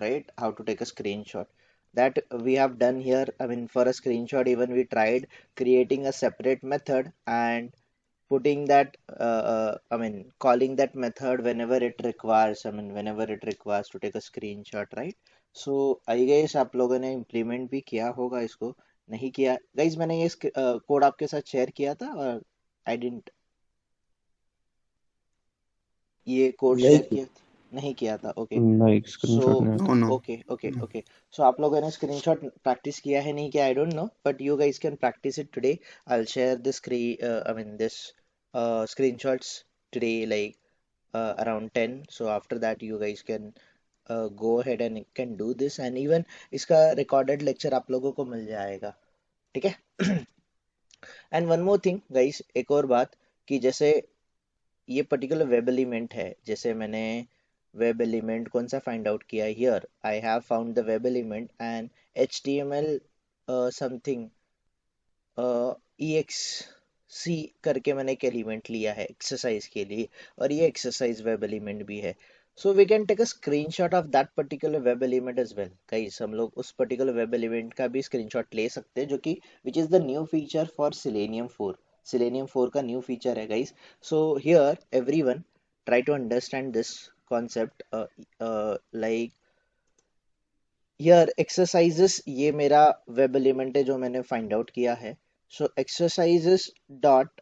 right? How to take a screenshot. That we have done here. I mean, for a screenshot, even we tried creating a separate method and putting that, I mean, calling that method whenever it requires, I mean, whenever it requires to take a screenshot, right? So I guess आप लोगों ने implement भी किया होगा इसको. नहीं किया guys, मैंने ये कोड आपके साथ शेयर किया था और I didn't, ये कोड नहीं शेयर किया नहीं किया था. ओके. नहीं सो स्क्रीनशॉट नहीं No, आता। no. Okay okay okay. So आप लोगों ने स्क्रीनशॉट प्रैक्टिस किया है नहीं किया, I don't know, but you guys can practice it today. I will share this I mean this screenshots today, like around 10. So after that you guys can go ahead and can do this, and even इसका recorded lecture आप लोगों को मिल जाएगा. ठीक है. And one more thing guys, एक और बात, कि जैसे ये पर्टिकुलर वेब एलिमेंट है, जैसे मैंने वेब एलिमेंट कौन सा फाइंड आउट किया, here I have found the web element and HTML something EXC करके मैंने एक एलिमेंट लिया है एक्सरसाइज के लिए, और ये एक्सरसाइज वेब एलिमेंट भी है. So we can take a screenshot of that particular web element as well guys. हम लोग उस पर्टिकुलर वेब एलिमेंट का भी स्क्रीनशॉट ले सकते हैं, जो कि which is the new feature for Selenium 4. Selenium 4 का न्यू फीचर है guys. So here everyone try to understand this concept. Like here exercises, ये मेरा वेब एलिमेंट है जो मैंने फाइंड आउट किया है. So exercises dot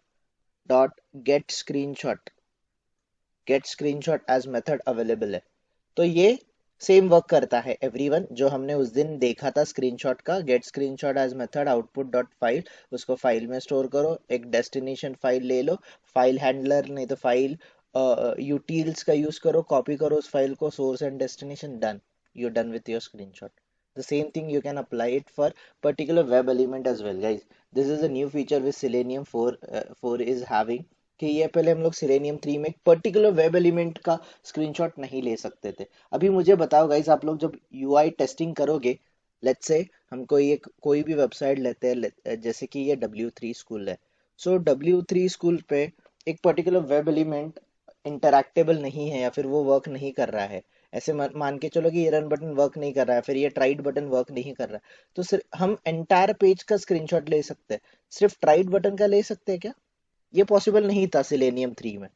dot get screenshot as method available है. तो ये सेम वर्क करता है एवरीवन, जो हमने उस दिन देखा था स्क्रीनशॉट का. Get screenshot as method output dot file, उसको फाइल में स्टोर करो, एक डेस्टिनेशन फाइल ले लो, फाइल हैंडलर नहीं तो फाइल यूटिल्स का यूज करो, कॉपी करो उस फाइल को, source and destination, done. You're done with your screenshot. The same thing you can apply it for particular web element as well, guys. This is a new feature with Selenium 4 is having, कि ये पहले हम लोग Selenium 3 में एक particular web element का screenshot नहीं ले सकते थे. अभी मुझे बताओ गाइस, आप लोग जब UI टेस्टिंग करोगे, लेट्स से हम कोई भी वेबसाइट लेते हैं, जैसे कि ये W3 स्कूल है. सो W3 स्कूल पे एक पर्टिकुलर वेब एलिमेंट इंटरैक्टेबल नहीं है, या फिर वो वर्क नहीं कर रहा है. ऐसे मान के चलो कि ये रन बटन वर्क नहीं कर रहा है, फिर ये ट्राइड बटन वर्क नहीं कर रहा है, तो सिर्फ हम एंटायर पेज का स्क्रीनशॉट ले सकते हैं, सिर्फ ट्राइड बटन का ले सकते हैं क्या? ये पॉसिबल नहीं था Selenium 3 में.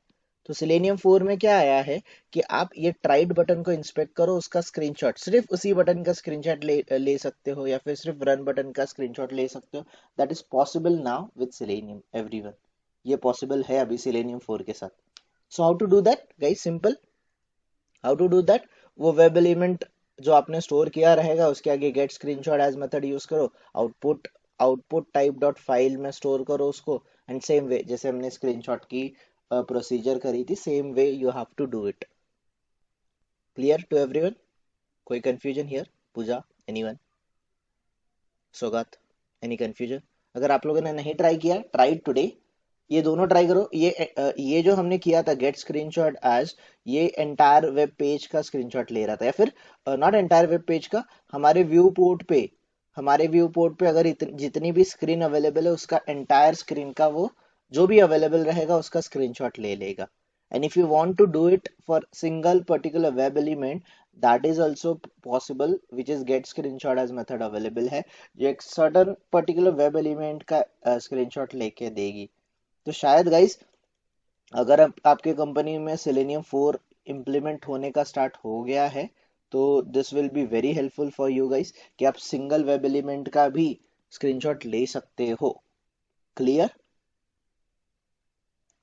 तो Selenium 4 में क्या आया है कि आप ये ट्राइड बटन को इंस्पेक्ट करो, उसका स्क्रीनशॉट, सिर्फ उसी बटन का स्क्रीनशॉट ले सकते हो, या फिर सिर्फ रन बटन का स्क्रीनशॉट ले सकते हो. That is possible now with Selenium everyone. ये पॉसिबल है अभी Selenium 4 के साथ. So how to do that guys? Simple. How to do that? वो वेब एलिमेंट जो आपने स्टोर किया रहेगा, उसके आगे get screenshot as method use करो, output output type dot file में स्टोर करो उसको, एंड सेम वे जैसे हमने स्क्रीनशॉट की प्रोसीजर करी थी, same way you have to do it. Clear to everyone? कोई confusion here? Puja, anyone? Saugat, any confusion? अगर आप लोगों ने नहीं ट्राई किया, ट्राई टुडे. ये दोनों ट्राई करो. ये जो हमने किया था गेट स्क्रीनशॉट एज, ये एंटायर वेब पेज का स्क्रीनशॉट ले रहा था, या फिर नॉट एंटायर वेब पेज का, हमारे व्यू पोर्ट पे अगर जितनी भी स्क्रीन अवेलेबल है, उसका एंटायर स्क्रीन का वो जो भी अवेलेबल रहेगा उसका स्क्रीनशॉट ले लेगा. And if you want to do it for single particular web element, that is also possible, which is get screenshot as method available है, जो एक सर्टन पर्टिकुलर वेब एलिमेंट का स्क्रीनशॉट लेके देगी. तो शायद गाइस, अगर आपके कंपनी में Selenium 4 इम्प्लीमेंट होने का स्टार्ट हो गया है, तो this will be very helpful for you guys, कि आप सिंगल वेब एलिमेंट का भी स्क्रीनशॉट ले सकते हो. क्लियर?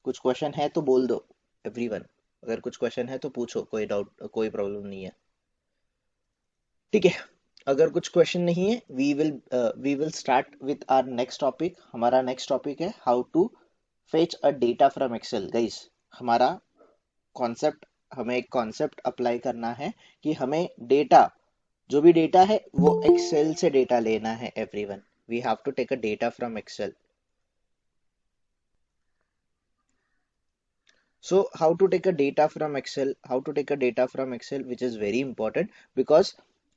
कुछ क्वेश्चन है तो बोल दो एवरीवन. अगर कुछ क्वेश्चन है तो पूछो, कोई डाउट, कोई प्रॉब्लम नहीं है. ठीक है. अगर कुछ क्वेश्चन नहीं है, we will start with our next topic. हमारा नेक्स्ट टॉपिक है how to fetch a data from Excel. Guys, हमारा कॉन्सेप्ट, हमें एक कॉन्सेप्ट अप्लाई करना है कि हमें डेटा, जो भी डेटा है वो एक्सेल से डेटा लेना है everyone. We have to take a data from Excel. So how to take a data from Excel, which is very important, because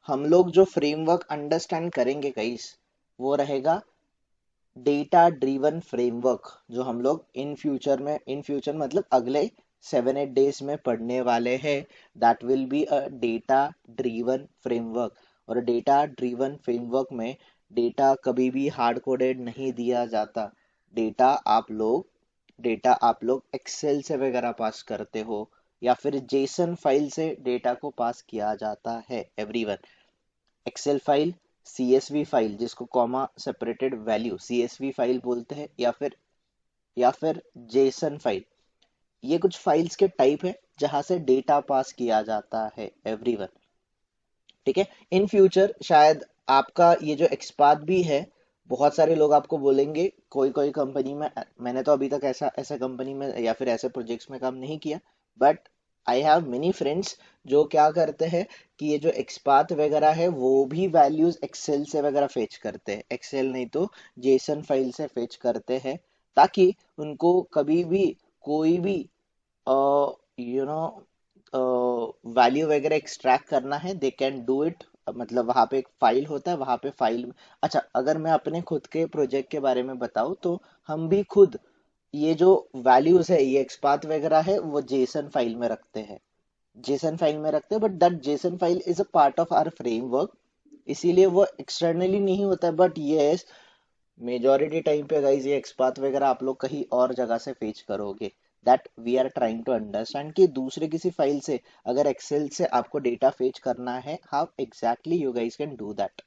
हम लोग जो फ्रेमवर्क अंडरस्टैंड करेंगे गाइस, वो रहेगा डेटा ड्रिवन फ्रेमवर्क, जो हम लोग इन फ्यूचर मतलब अगले 7-8 days में पढ़ने वाले हैं। That will be a data driven framework. और डेटा ड्रीवन फ्रेमवर्क में डेटा कभी भी हार्ड कोडेड नहीं दिया जाता। डेटा आप लोग डेटा आप लोग एक्सेल से वगैरह पास करते हो, या फिर जेसन फाइल से डेटा को पास किया जाता है everyone. Excel file, CSV file जिसको comma separated value CSV file बोलते हैं, या फिर जेसन फाइल, ये कुछ फाइल्स के टाइप है जहां से डेटा पास किया जाता है एवरीवन। ठीक है, इन फ्यूचर शायद आपका ये जो एक्सपाथ भी है, बहुत सारे लोग आपको बोलेंगे, कोई कोई कंपनी में, मैंने तो अभी तक ऐसा ऐसा कंपनी में या फिर ऐसे प्रोजेक्ट्स में काम नहीं किया, but I have many friends जो क्या करते हैं कि ये जो एक्सपाथ वगैरह है वो भी वैल्यूज एक्सेल से वगैरह फेच करते हैं, एक्सेल नहीं तो जेसन फाइल से फेच करते हैं, ताकि उनको कभी भी कोई भी यू नो वैल्यू वगैरह एक्सट्रैक्ट करना है, दे कैन डू इट। मतलब वहां पे एक फाइल होता है, वहां पे फाइल। अच्छा, अगर मैं अपने खुद के प्रोजेक्ट के बारे में बताऊं तो हम भी खुद ये जो वैल्यूज है, ये एक्सपाथ वगैरह है, वो जेसन फाइल में रखते हैं, जेसन फाइल में रखते हैं, but that JSON file is a part of our framework, इसीलिए वो एक्सटर्नली नहीं होता है। बट यस, मेजोरिटी टाइम पे गाइज ये एक्सपाथ वगैरह आप लोग कहीं और जगह से फेच करोगे। That we are trying to understand कि दूसरे किसी फाइल से अगर एक्सेल से आपको डेटा फेच करना है, how exactly you guys can do that.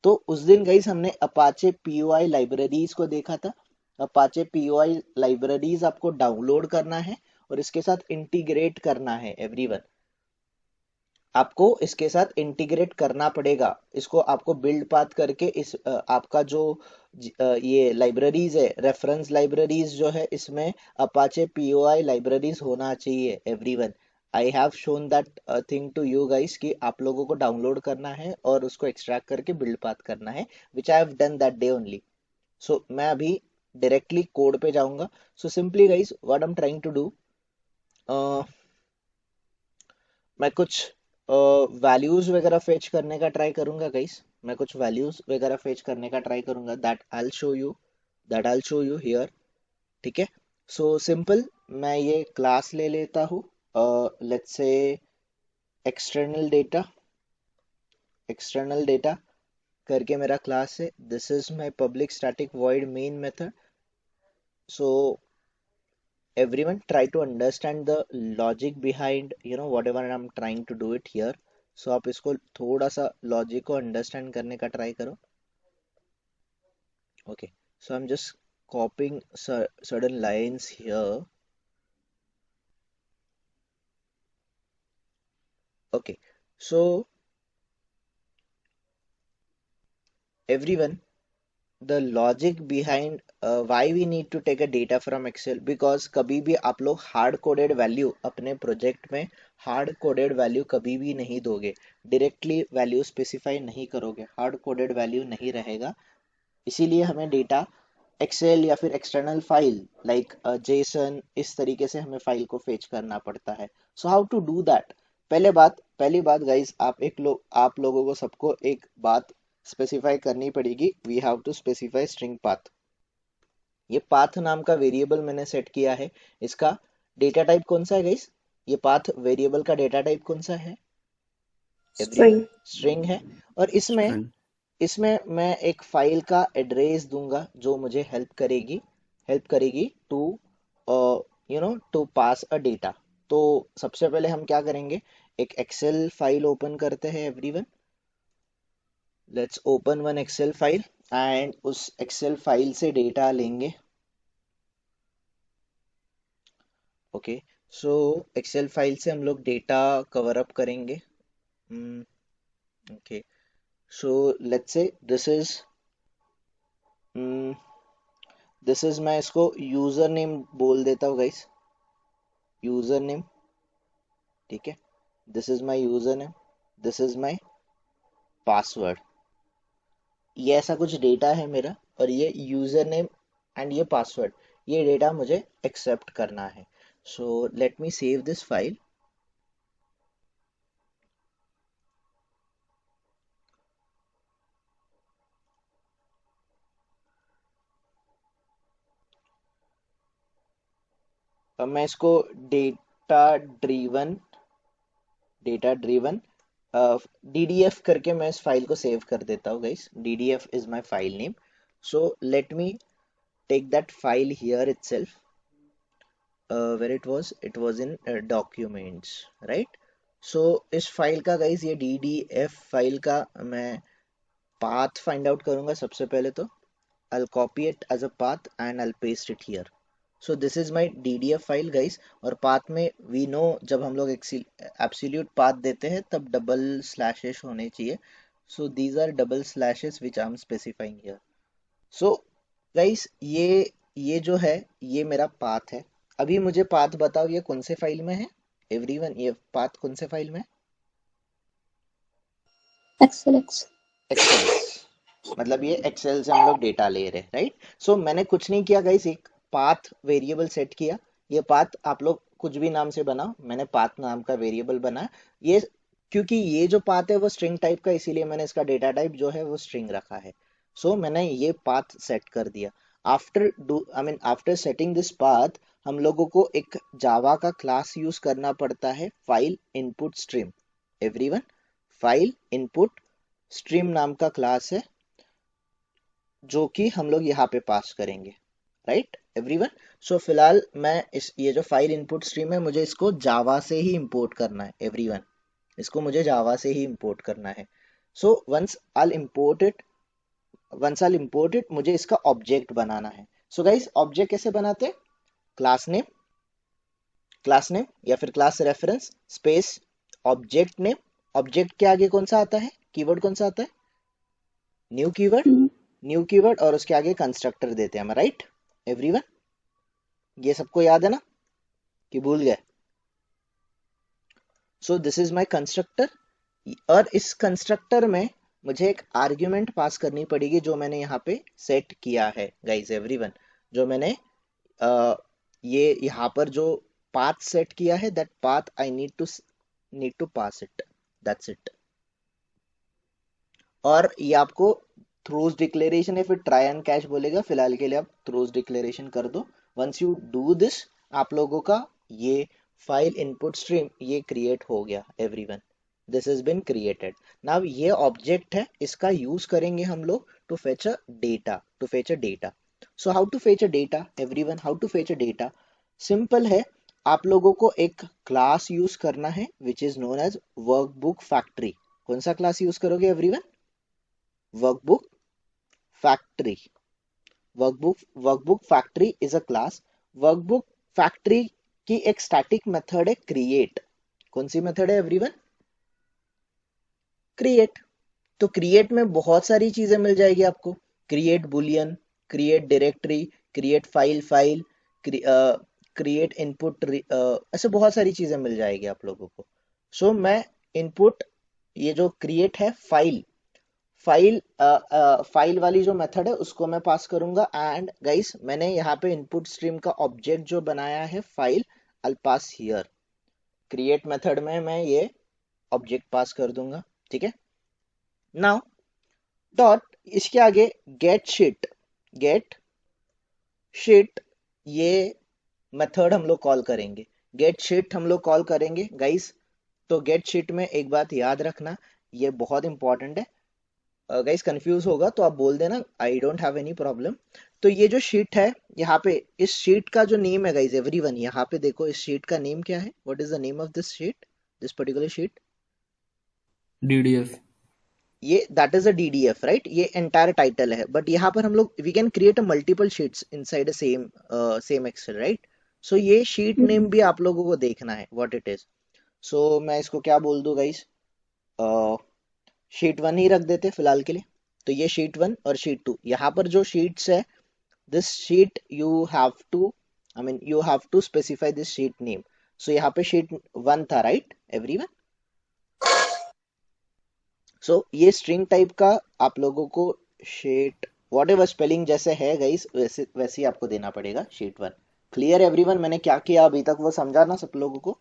तो उस दिन गाइज हमने अपाचे पीओआई लाइब्रेरीज को देखा था। अपाचे पीओआई लाइब्रेरीज आपको डाउनलोड करना है और इसके साथ इंटीग्रेट करना है एवरीवन। आपको इसके साथ इंटीग्रेट करना पड़ेगा, इसको आपको बिल्ड पाथ करके आपका जो ये लाइब्रेरीज है, रेफरेंस लाइब्रेरीज जो है, इसमें अपाचे पीओआई लाइब्रेरीज होना चाहिए everyone. I have shown that thing to you guys कि आप लोगों को डाउनलोड करना है और उसको एक्सट्रैक्ट करके बिल्ड पाथ करना है, which I have done that day only. So मैं अभी डायरेक्टली कोड पे जाऊंगा। So simply guys what I am trying to do, मैं कुछ वैल्यूज वगैरह फेच करने का ट्राई करूंगा गाइस। मैं कुछ वैल्यूज वगैरह फेच करने का ट्राई करूंगा, that I will show you here. ठीक है, सो सिंपल, मैं ये क्लास ले लेता हूँ, let's say external data, external data करके मेरा क्लास है। This is my public static void main method. So everyone try to understand the logic behind whatever I'm trying to do it here. So आप इसको थोड़ा सा logic को understand करने का ट्राई करो। Okay, so I'm just copying certain lines here. Okay, so everyone, the logic behind why we need to take a data from Excel, because कभी भी आप लोग हार्ड कोडेड वैल्यू अपने प्रोजेक्ट में हार्ड कोडेड वैल्यू कभी भी नहीं दोगे, डायरेक्टली वैल्यू स्पेसिफाई नहीं करोगे, हार्ड कोडेड वैल्यू नहीं रहेगा। इसीलिए हमें डेटा एक्सेल या फिर एक्सटर्नल फाइल लाइक जेसन, इस तरीके से हमें फाइल को फेच करना पड़ता है। So how to do that, पहली बात गाइज, आप लोगों को सबको एक बात स्पेसिफाई करनी पड़ेगी। We have to specify string path. ये पाथ नाम का वेरिएबल मैंने सेट किया है, इसका डेटा टाइप कौन सा है गाइस? ये पाथ वेरिएबल का डेटा टाइप कौन सा है एवरीवन? string. स्ट्रिंग है। और इसमें स्ट्रिंग। इसमें मैं एक फाइल का एड्रेस दूंगा जो मुझे हेल्प करेगी to to pass a data. तो सबसे पहले हम क्या करेंगे, एक एक्सेल फाइल ओपन करते हैं everyone. Let's open one Excel file and उस एक्सेल फाइल से डेटा लेंगे। ओके, सो एक्सेल फाइल से हम लोग डेटा कवर अप करेंगे। Okay, so let's say this is मैं इसको यूजर नेम बोल देता हूँ गाइस, यूजर नेम। ठीक है, this is my user name, this is my password. ये ऐसा कुछ डेटा है मेरा, और ये यूजर नेम एंड ये पासवर्ड, ये डेटा मुझे एक्सेप्ट करना है। So let me save this file. अब मैं इसको डेटा ड्रिवन DDF करके मैं इस फाइल को सेव कर देता हूँ guys. DDF is my file name. So let me take that file here itself. Where it was in documents, right? So इस फाइल का गाइस, ये DDF फाइल का मैं path find out करूंगा सबसे पहले. तो I'll copy it as a path and I'll paste it here. So this is my DDF file guys. और path में we know जब हम लोग absolute path देते हैं तब double slashes होने चाहिए. So these are double slashes which I'm specifying here. So guys, ये जो है ये मेरा path है. अभी मुझे path बताओ ये कौन से फाइल में है everyone? ये path कौन से फाइल में है? एक्सेल. मतलब ये एक्सेल से हम लोग डेटा ले रहे हैं, राइट? सो मैंने कुछ नहीं किया गाइस, एक पाथ वेरिएबल सेट किया. ये पाथ आप लोग कुछ भी नाम से बनाओ, मैंने पाथ नाम का वेरिएबल बनाया. ये क्योंकि ये जो पाथ है वो स्ट्रिंग टाइप का, इसीलिए मैंने इसका डेटा टाइप जो है वो स्ट्रिंग रखा है. सो मैंने ये पाथ सेट कर दिया. आफ्टर सेटिंग दिस पाथ हम लोगों को एक जावा का क्लास यूज करना पड़ता है, file input stream. Everyone, file input stream नाम का क्लास है जो कि हम लोग यहाँ पे पास करेंगे, राइट एवरीवन? सो फिलहाल मैं ये जो फाइल इनपुट स्ट्रीम है मुझे इसको जावा से ही इंपोर्ट करना है एवरीवन. इसको मुझे जावा से ही इंपोर्ट करना है. So once I import it मुझे इसका ऑब्जेक्ट बनाना है. सो गाइस, ऑब्जेक्ट कैसे बनाते हैं? क्लास नेम या फिर class reference space object name. Object के आगे कौन सा आता है? कीवर्ड कौन सा आता है? न्यू कीवर्ड और उसके आगे कंस्ट्रक्टर देते हैं हम, राइट एवरीवन? ये सबको याद है ना कि भूल गए? सो दिस इज माय कंस्ट्रक्टर. और इस कंस्ट्रक्टर में मुझे एक आर्ग्यूमेंट पास करनी पड़ेगी जो मैंने यहाँ पे सेट किया है गाइस एवरीवन. जो मैंने ये यहाँ पर जो पाथ सेट किया है, that path I need to pass it. That's it. और ये आपको थ्रोज डिक्लेरेशन है, फिर ट्राई एंड कैच बोलेगा. फिलहाल के लिए आप थ्रोज डिक्लेरेशन कर दो. वंस यू डू दिस, आप लोगों का ये फाइल इनपुट स्ट्रीम ये क्रिएट हो गया everyone. This has been created. Now ये ऑब्जेक्ट है, इसका यूज करेंगे हम लोग to fetch a data. So how to fetch a data everyone? How to fetch a data? Simple है. आप लोगों को एक क्लास यूज करना है which is known as workbook factory. कौन सा क्लास यूज करोगे everyone? Workbook factory. Workbook factory is a class. Workbook factory की एक स्टैटिक मेथड है क्रिएट. कौन सी मेथड है एवरीवन? क्रिएट. तो क्रिएट में बहुत सारी चीजें मिल जाएगी आपको. Create Boolean, create directory, create file, create input, ऐसे बहुत सारी चीजें मिल जाएगी आप लोगों को. सो मैं इनपुट, ये जो क्रिएट है फाइल वाली जो मेथड है उसको मैं पास करूंगा. एंड गाइस, मैंने यहाँ पे इनपुट स्ट्रीम का ऑब्जेक्ट जो बनाया है file, I'll pass here. Create method में मैं ये ऑब्जेक्ट पास कर दूंगा, ठीक है? नाउ डॉट, इसके आगे गेट शीट ये मेथड हम लोग कॉल करेंगे. गेट शीट हम लोग कॉल करेंगे गाइस. तो गेट शीट में एक बात याद रखना, ये बहुत इंपॉर्टेंट है. गाइस कंफ्यूज होगा तो आप बोल देना, I don't have any problem. तो ये जो शीट है, यहाँ पे इस शीट का जो नेम है गाइस एवरीवन, यहाँ पे देखो इस शीट का नेम क्या है? What is the name of this sheet, this particular sheet? DDF. ये that is a DDF, right? ये एंटायर टाइटल है. बट यहाँ पर हम लोग we can create a multiple sheets inside a same excel, right? So ये sheet name भी आप लोगों को देखना है व्हाट इट इज. सो मैं इसको क्या बोल दूं गाइस? शीट 1 ही रख देते फिलहाल के लिए. तो ये शीट 1 और शीट 2, यहाँ पर जो शीट्स है, this sheet you have to specify this sheet name. So यहाँ पे शीट 1 था, राइट एवरीवन? सो ये स्ट्रिंग टाइप का आप लोगों को शीट वॉट एवर स्पेलिंग जैसे है गाइस, वैसे ही आपको देना पड़ेगा शीट 1. Clear everyone? मैंने क्या किया अभी तक वो समझा ना सब लोगों को?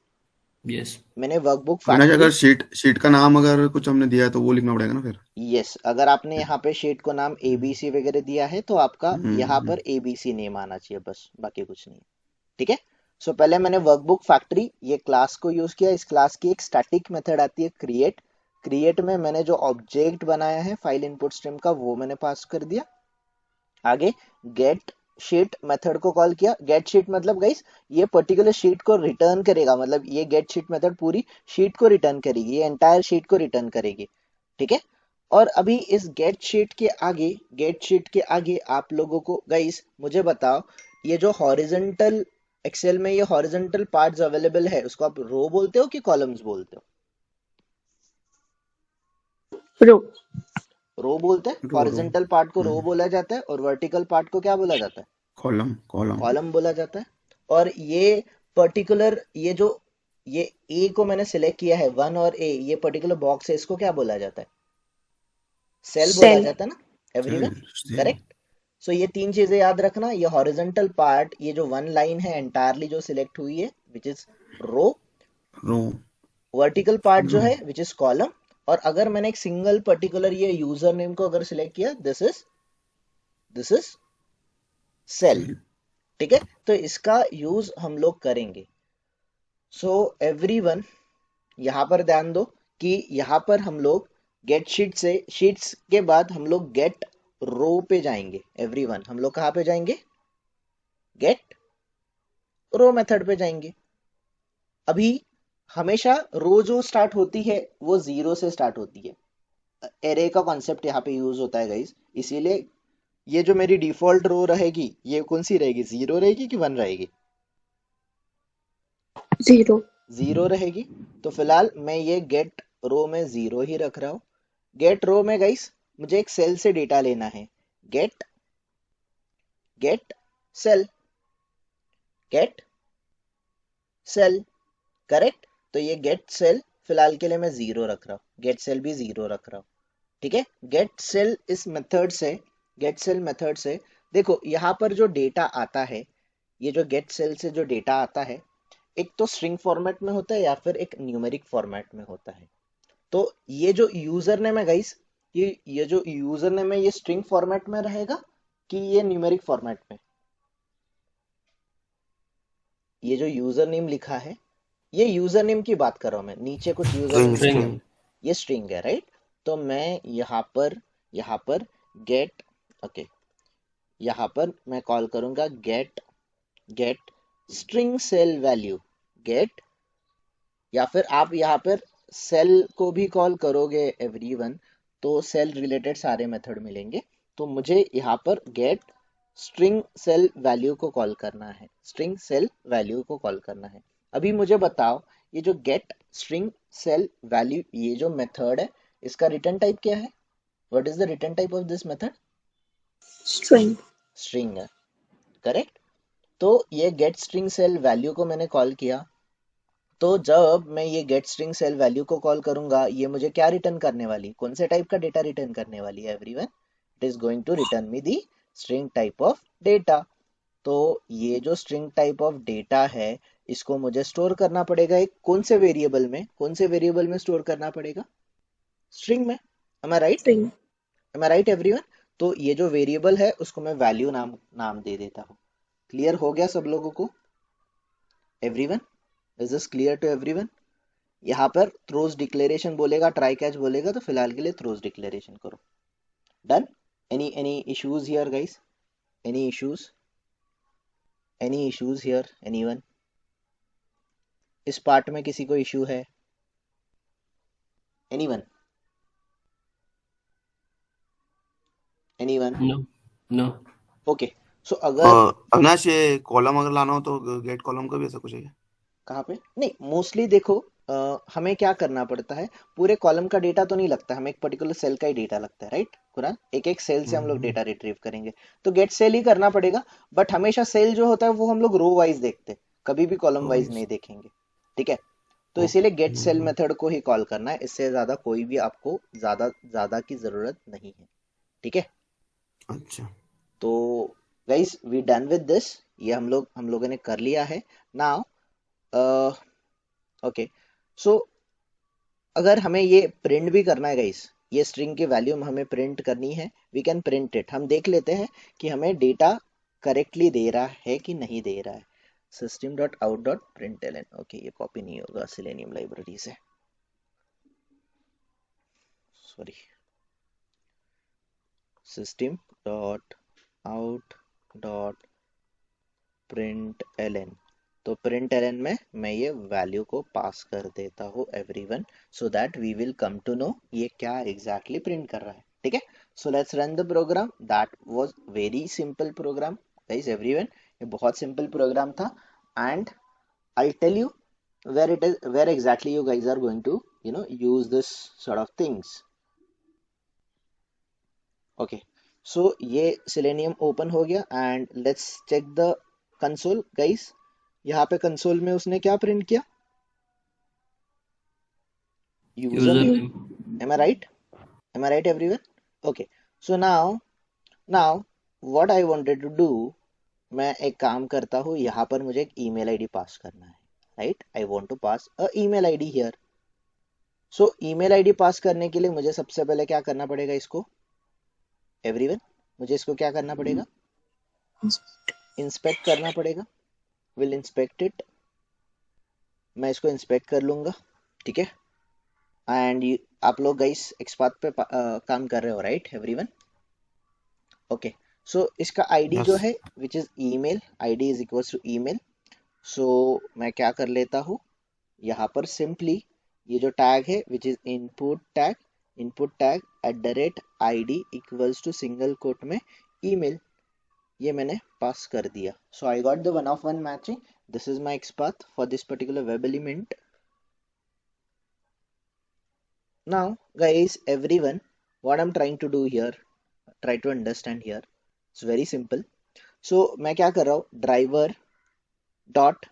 यस. मैंने वर्कबुक अविनाश, फैक्ट्री, अगर शीट का नाम अगर कुछ हमने दिया है तो वो लिखना पड़ेगा ना फिर? यस, अगर आपने यहाँ पे शीट को नाम ABC वगैरह दिया है तो आपका यहाँ पर ABC नेम आना चाहिए, बस, बाकी कुछ नहीं, ठीक है? सो पहले मैंने वर्कबुक फैक्ट्री ये क्लास को यूज किया। इस क्लास की एक स्टैटिक मेथड आती है क्रिएट। क्रिएट में मैंने जो ऑब्जेक्ट बनाया है फाइल इनपुट स्ट्रीम का वो मैंने पास कर दिया। आगे गेट शीट मेथड को कॉल किया। गेट शीट मतलब गाइस ये पर्टिकुलर शीट को रिटर्न करेगा, मतलब ये गेट शीट मेथड पूरी शीट को रिटर्न करेगी, ये एंटायर शीट को रिटर्न करेगी, ठीक है। और अभी इस गेट शीट के आगे आप लोगों को गाइस मुझे बताओ, ये जो हॉरिजॉन्टल एक्सेल में ये हॉरिजॉन्टल पार्ट्स अवेलेबल है उसको आप रो बोलते हो कि कॉलम्स बोलते हो? रो रो बोलते हैं। रो रो हॉरिजॉन्टल पार्ट को रो बोला जाता है और वर्टिकल पार्ट को क्या बोला जाता है? कॉलम कॉलम कॉलम बोला जाता है। और ये पर्टिकुलर ये ए को मैंने सिलेक्ट किया है 1 और ए, ये पर्टिकुलर बॉक्स है, इसको क्या बोला जाता है? सेल बोला सेल जाता है ना एवरीवन, सेल करेक्ट। सो ये तीन चीजें याद रखना। ये हॉरिजॉन्टल पार्ट, ये जो वन लाइन है एंटायरली जो सिलेक्ट हुई है which is row. Row vertical part जो रो है विच इज कॉलम। और अगर मैंने एक सिंगल पर्टिकुलर ये यूजर नेम को अगर सिलेक्ट किया दिस इज सेल, सेल ठीक है। तो इसका यूज हम लोग करेंगे। सो एवरीवन यहाँ पर ध्यान दो कि यहाँ पर हम लोग गेट शीट से शीट्स के बाद हम लोग गेट रो पे जाएंगे। एवरीवन हम लोग कहाँ पे जाएंगे? गेट रो मेथड पे जाएंगे। अभी हमेशा रो जो स्टार्ट होती है वो जीरो से स्टार्ट होती है। एरे का कॉन्सेप्ट यहाँ पे यूज होता है गाइस, इसीलिए ये जो मेरी डिफॉल्ट रो रहेगी ये कौन सी रहेगी? जीरो रहेगी कि वन रहेगी? जीरो जीरो रहेगी। तो फिलहाल मैं ये गेट रो में जीरो ही रख रहा हूँ। गेट रो में गाइस मुझे एक सेल से डेटा लेना है। Get cell get cell, correct. तो ये गेट सेल फिलहाल के लिए मैं जीरो रख रहा हूँ, गेट सेल भी जीरो रख रहा हूँ, ठीक है। गेट सेल इस मेथड से, गेट सेल मेथड से देखो यहाँ पर जो डेटा आता है, ये जो गेट सेल से जो डेटा आता है एक तो स्ट्रिंग फॉर्मेट में होता है या फिर एक न्यूमेरिक फॉर्मेट में होता है। तो ये जो यूजर नेम है गाइस, ये जो यूजर नेम है ये स्ट्रिंग फॉर्मेट में रहेगा कि ये न्यूमेरिक फॉर्मेट में? ये जो यूजर नेम लिखा है ये यूजर नेम की बात कर रहा हूं मैं, नीचे कुछ यूजर नेम स्ट्रिंग लिखे स्ट्रिंग हैं, ये स्ट्रिंग है राइट। तो मैं यहाँ पर गेट, ओके, यहाँ पर मैं कॉल करूंगा get string cell value get, या फिर आप यहाँ पर सेल को भी कॉल करोगे एवरीवन तो सेल रिलेटेड सारे मेथड मिलेंगे। तो मुझे यहाँ पर गेट स्ट्रिंग सेल वैल्यू को कॉल करना है, स्ट्रिंग सेल वैल्यू को कॉल करना है। अभी मुझे बताओ ये जो गेट स्ट्रिंग सेल वैल्यू ये जो मेथड है इसका रिटर्न टाइप क्या है? What is the return type of this method? String string है, करेक्ट। तो ये गेट स्ट्रिंग सेल वैल्यू को मैंने कॉल किया, तो जब मैं ये गेट स्ट्रिंग सेल वैल्यू को कॉल करूंगा ये मुझे क्या रिटर्न करने वाली, कौन से टाइप का डेटा रिटर्न करने वाली है everyone? It is going to return me the string type of data. तो ये जो स्ट्रिंग टाइप ऑफ डेटा है इसको मुझे स्टोर करना पड़ेगा एक कौन से वेरिएबल में? कौन से वेरिएबल में स्टोर करना पड़ेगा? स्ट्रिंग में। एम आई राइट? स्ट्रिंग एम आई राइट एवरीवन? तो ये जो वेरिएबल है उसको मैं वैल्यू नाम दे देता हूँ। क्लियर हो गया सब लोगों को? Everyone, is this clear to everyone? यहाँ पर थ्रोज डिक्लेरेशन बोलेगा, ट्राई कैच बोलेगा, तो फिलहाल के लिए थ्रोज डिक्लेरेशन करो। Done? Any issues here guys? Any issues? Any issues here anyone? इस पार्ट में किसी को इश्यू है? Anyone? Anyone? No no okay. So अगर अविनाश ये कॉलम अगर लाना हो तो गेट कॉलम का भी ऐसा कुछ है क्या? कहाँ पे? नहीं, मोस्टली देखो हमें क्या करना पड़ता है, पूरे कॉलम का डेटा तो नहीं लगता, हमें एक पर्टिकुलर सेल का ही डेटा लगता है राइट कुरान? एक एक सेल से हम लोग डेटा रिट्रीव करेंगे तो गेट सेल ही करना पड़ेगा। बट हमेशा सेल जो होता है वो हम लोग रो वाइज देखते हैं, कभी भी कॉलम वाइज नहीं देखेंगे, ठीक है। तो इसीलिए गेट सेल मेथड को ही कॉल करना है, इससे ज्यादा कोई भी आपको ज्यादा की जरूरत नहीं है, ठीक है। अच्छा तो guys we done with this, ये हम लोगों ने कर लिया है नाउ। ओके, सो अगर हमें ये प्रिंट भी करना है गाइस, ये स्ट्रिंग की वैल्यू हमें प्रिंट करनी है, वी कैन प्रिंट इट। हम देख लेते हैं कि हमें डेटा करेक्टली दे रहा है कि नहीं दे रहा है। system.out.println. ओके, ये कॉपी नहीं होगा सिलेनियम लाइब्रेरी से, सॉरी. system.out.println. तो println में मैं ये वैल्यू को पास कर देता हूँ everyone, so that we will come to know ये क्या एग्जैक्टली प्रिंट कर रहा है. ठीक है, so let's run the program. That was very simple program guys everyone, ये बहुत सिंपल प्रोग्राम था. And I tell you where exactly you guys are going to use this sort of things. Okay, so ये Selenium open हो गया and let's check the console guys. यहाँ पे console में उसने क्या प्रिंट किया? User name. username. Am I right? Am I right everyone? Okay, so now what I wanted to do, मैं एक काम करता हूँ, यहाँ पर मुझे एक ईमेल आईडी पास करना है. Right, I want to pass a email ID here. So email ID pass करने के लिए मुझे सबसे पहले क्या करना पड़ेगा? इसको एवरीवन, मुझे इसको क्या करना पड़ेगा? इंस्पेक्ट करना पड़ेगा. Will inspect it. मैं इसको इंस्पेक्ट कर लूंगा. ठीक है, एंड आप लोग गाइस एक्सपाथ पे काम कर रहे हो राइट एवरीवन? ओके, सो इसका आईडी जो यस. है which is email, ID is equals to email. So मैं क्या कर लेता हूँ, यहाँ पर सिंपली ये जो टैग है which is input tag @id equals to single quote में ईमेल, ये मैंने पास कर दिया. So I got the one of one matching. This is my XPath for this particular web element. Now guys everyone, what I'm trying to do here, try to understand here, it's very simple. So मैं क्या कर रहा हूँ, driver dot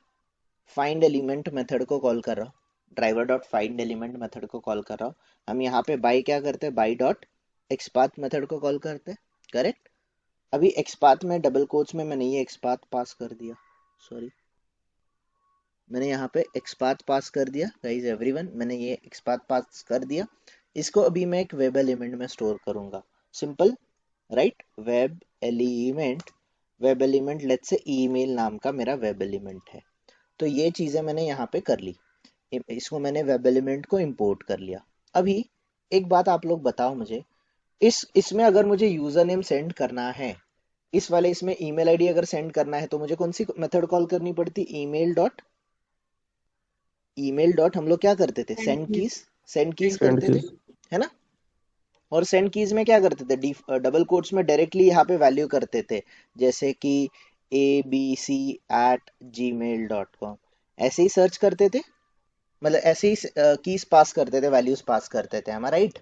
find element method को call कर रहा हूँ. Driver dot find element method को कॉल कर रहा हूँ. हम यहाँ पे बाई क्या करते हैं, बाई डॉट एक्सपाथ मेथड को कॉल करते हैं. करेक्ट. अभी एक्सपाथ में डबल कोट्स में मैंने ये एक्सपाथ पास कर दिया, सॉरी मैंने यहाँ पे एक्सपाथ पास कर दिया गाइज एवरीवन, मैंने ये एक्सपाथ पास कर दिया. इसको अभी मैं एक वेब एलिमेंट में स्टोर करूंगा. Simple right, web element let's say email नाम का मेरा वेब एलिमेंट है. तो ये चीजें मैंने यहाँ पे कर ली, इसको मैंने वेब एलिमेंट को इंपोर्ट कर लिया. अभी एक बात आप लोग बताओ मुझे, इसमें अगर मुझे यूजर नेम सेंड करना है, इस वाले इसमें ईमेल आईडी अगर सेंड करना है, तो मुझे कौन सी मेथड कॉल करनी पड़ती? ईमेल डॉट हम लोग क्या करते थे, सेंड कीज करते थे, है ना. और सेंड कीज में क्या करते थे, डबल कोट्स में डायरेक्टली यहाँ पे वैल्यू करते थे, जैसे कि abc@gmail.com, ऐसे ही सर्च करते थे, मतलब ऐसे ही कीज पास करते थे, वैल्यूज पास करते थे. am I right?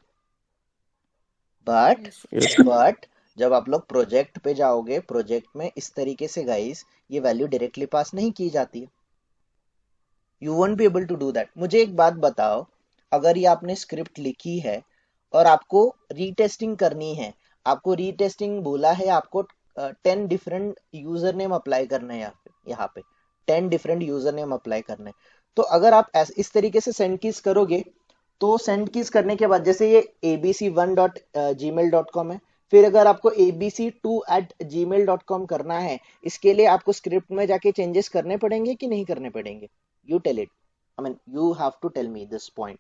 बट जब आप लोग प्रोजेक्ट पे जाओगे, प्रोजेक्ट में इस तरीके से गाइस ये वैल्यू डायरेक्टली पास नहीं की जाती है. You won't be able to do that. मुझे एक बात बताओ, अगर ये आपने स्क्रिप्ट लिखी है और आपको रीटेस्टिंग करनी है, आपको रीटेस्टिंग बोला है, आपको 10 डिफरेंट यूजर नेम अप्लाई करना है यहाँ पे 10 डिफरेंट यूजर नेम अप्लाई करना है. तो अगर आप इस तरीके से सेंड कीज करोगे, तो सेंड कीज करने के बाद जैसे ये abc1.gmail.com है, फिर अगर आपको abc2@gmail.com करना है, इसके लिए आपको स्क्रिप्ट में जाके चेंजेस करने पड़ेंगे कि नहीं करने पड़ेंगे? You tell it, I mean you have to tell me this point.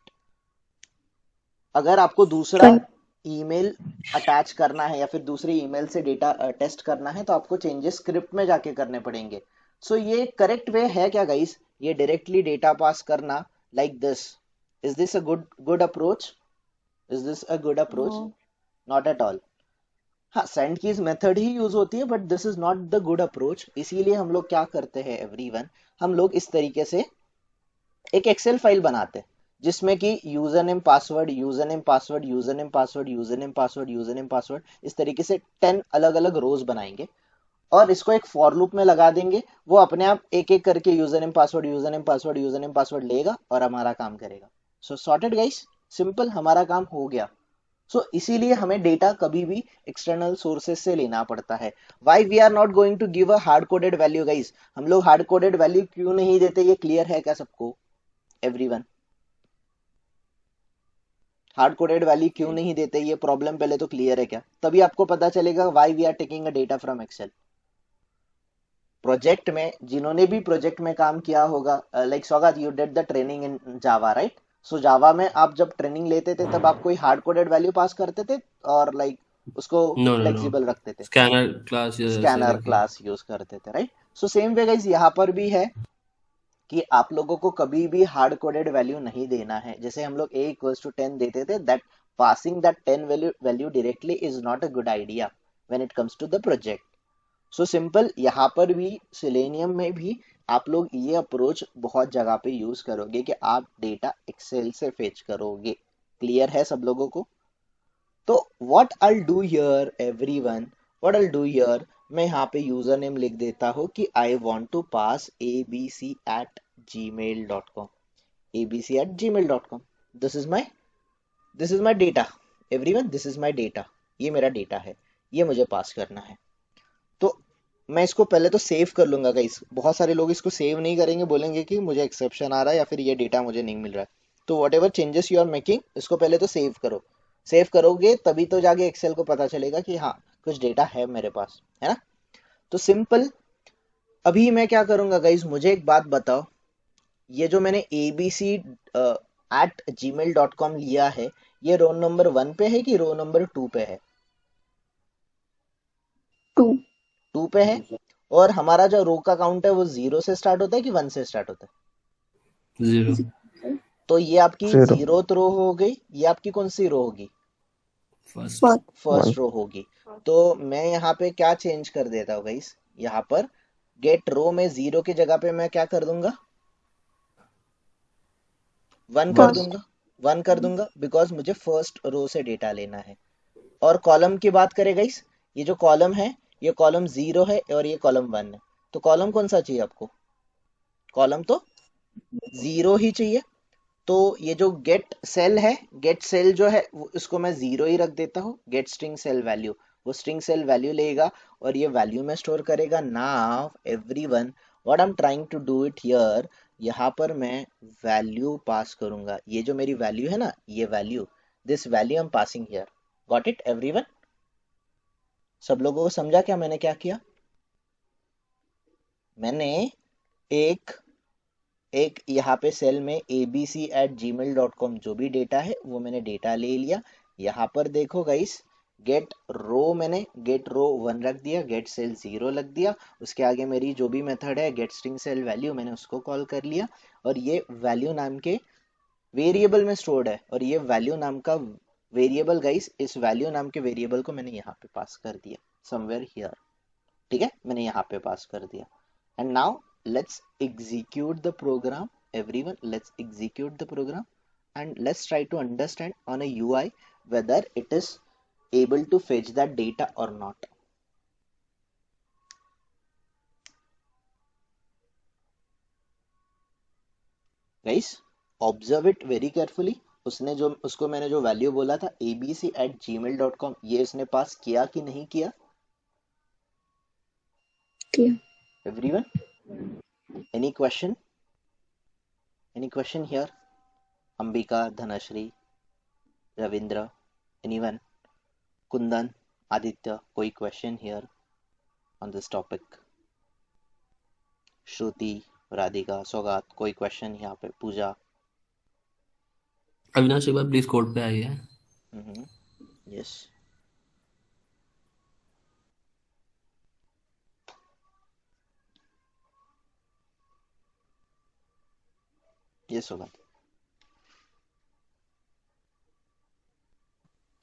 अगर आपको दूसरा ईमेल अटैच करना है या फिर दूसरी ईमेल से डेटा टेस्ट करना है, तो आपको चेंजेस स्क्रिप्ट में जाके करने पड़ेंगे. सो ये करेक्ट वे है क्या गाइस, ये डायरेक्टली डेटा पास करना like this? Is this a good approach? Is this a good approach? Not at all. हाँ, सेंड कीज मेथड ही यूज होती है, but this is not the good approach. इसीलिए हम लोग क्या करते हैं एवरीवन, हम लोग इस तरीके से एक एक्सेल फाइल बनाते हैं, जिसमें कि user name password, user name password, user name password, user name password, user name password, इस तरीके से 10 अलग अलग रोज बनाएंगे और इसको एक फॉर लूप में लगा देंगे. वो अपने आप एक एक करके user name password, user name password, user name password लेगा और हमारा काम करेगा. सो सॉर्टेड गाइस, सिंपल, हमारा काम हो गया. सो इसीलिए हमें डेटा कभी भी एक्सटर्नल सोर्सेज से लेना पड़ता है. Why we are not going to give a hard coded value guys? हम लोग हार्ड कोडेड वैल्यू क्यों नहीं देते, ये क्लियर है क्या सबको एवरीवन? हार्ड कोडेड वैल्यू क्यों नहीं देते, ये प्रॉब्लम पहले तो क्लियर है क्या? तभी आपको पता चलेगा why we are taking a data from Excel. Project में जिन्होंने भी प्रोजेक्ट में काम किया होगा, like Saugat, you did the training in Java, right? So Java में आप जब ट्रेनिंग लेते थे तब आप कोई हार्ड कोडेड वैल्यू पास करते थे और लाइक उसको नो नो नो, फ्लेक्सिबल रखते थे, स्कैनर क्लास या ऐसे स्कैनर करके। क्लास यूज करते थे, right? So same way guys यहाँ पर भी है कि आप लोगों को कभी भी हार्ड कोडेड वैल्यू नहीं देना है। जैसे हम लोग a इक्वल्स टू 10 देते थे, that passing that 10 value directly is not a good idea when it comes to the project. So simple, यहाँ पर भी सिलेनियम में भी आप लोग ये अप्रोच बहुत जगह पे यूज करोगे कि आप डेटा एक्सेल से फेच करोगे। क्लियर है सब लोगों को? तो what I do here everyone, what I do here, मैं यहाँ पे यूजर नेम लिख देता हूँ कि I want to pass abc@gmail.com, abc@gmail.com। This is my data everyone, this is my data, ये मेरा डेटा है, ये मुझे पास करना है। तो मैं इसको पहले तो सेव कर लूंगा गाइस। बहुत सारे लोग इसको सेव नहीं करेंगे, बोलेंगे कि मुझे एक्सेप्शन आ रहा है या फिर ये डेटा मुझे नहीं मिल रहा है। तो whatever changes you are making, इसको पहले तो सेव करो। सेव करोगे तभी तो जाके एक्सेल को पता चलेगा कि हाँ कुछ डेटा है मेरे पास, है ना? तो सिंपल, अभी मैं क्या करूंगा गाइस, मुझे एक बात बताओ, ये जो मैंने abc@gmail.com लिया है, ये रो नंबर 1 पे है कि रो नंबर 2 पे है? 2. 2 पे है। और हमारा जो रो का काउंट है वो 0 से स्टार्ट होता है कि 1 से स्टार्ट होता है? 0। तो ये आपकी 0 जीरोथ रो हो गई, ये आपकी कौन सी रो होगी? फर्स्ट। First. फर्स्ट 1 रो होगी। तो मैं यहाँ पे क्या चेंज कर देता हूँ गाइस, यहाँ पर गेट रो में 0 की जगह पे मैं क्या कर दूंगा? 1 कर1 First. दूंगा, 1 कर दूंगा, बिकॉज मुझे फर्स्ट रो से डेटा लेना है। और कॉलम की बात करें गाइस, ये जो कॉलम है ये कॉलम 0 है और ये कॉलम 1 है। तो कॉलम कौन सा चाहिए आपको? कॉलम तो 0 ही चाहिए। तो ये जो गेट सेल है, गेट सेल जो है इसको मैं 0 ही रख देता हूँ। गेट स्ट्रिंग सेल वैल्यू, वो स्ट्रिंग सेल वैल्यू लेगा और ये वैल्यू में स्टोर करेगा। Now everyone, what I am trying to do it here, यहाँ पर मैं वैल्यू पास करूंगा। ये जो मेरी वैल्यू है ना, ये value, this value I am passing here. Got it everyone? सब लोगों को समझा क्या मैंने क्या किया? मैंने एक एक यहाँ पे सेल में abc@gmail.com जो भी डेटा है वो मैंने डेटा ले लिया। यहाँ पर देखो गाइस, गेट रो, मैंने गेट रो 1 रख दिया, गेट सेल 0 रख दिया। उसके आगे मेरी जो भी मेथड है गेट स्ट्रिंग सेल वैल्यू, मैंने उसको कॉल कर लिया। और ये वैल्यू नाम के वेरिएबल में स्टोर्ड है। और ये वैल्यू नाम का वेरिएबल गाइस, इस वैल्यू नाम के वेरिएबल को मैंने यहाँ पे पास कर दिया, समवेयर हियर। ठीक है, मैंने यहाँ पे पास कर दिया। And now let's execute the program. Everyone, let's execute the program and let's try to understand on a UI whether it is able to fetch that data or not. Guys, observe it very carefully. उसको मैंने जो value बोला था abc@gmail.com, ये इसने पास किया कि नहीं किया? Clear. Everyone, any question? Any question here? Ambika, Dhanashri, Ravindra, anyone? Kundan, Aditya, कोई question here on this topic? श्रुति, राधिका, सौगात, कोई question यहाँ पे? पूजा? अविनाश एक बार प्लीज कोड पे आइए। Yes. Yes, Saugat.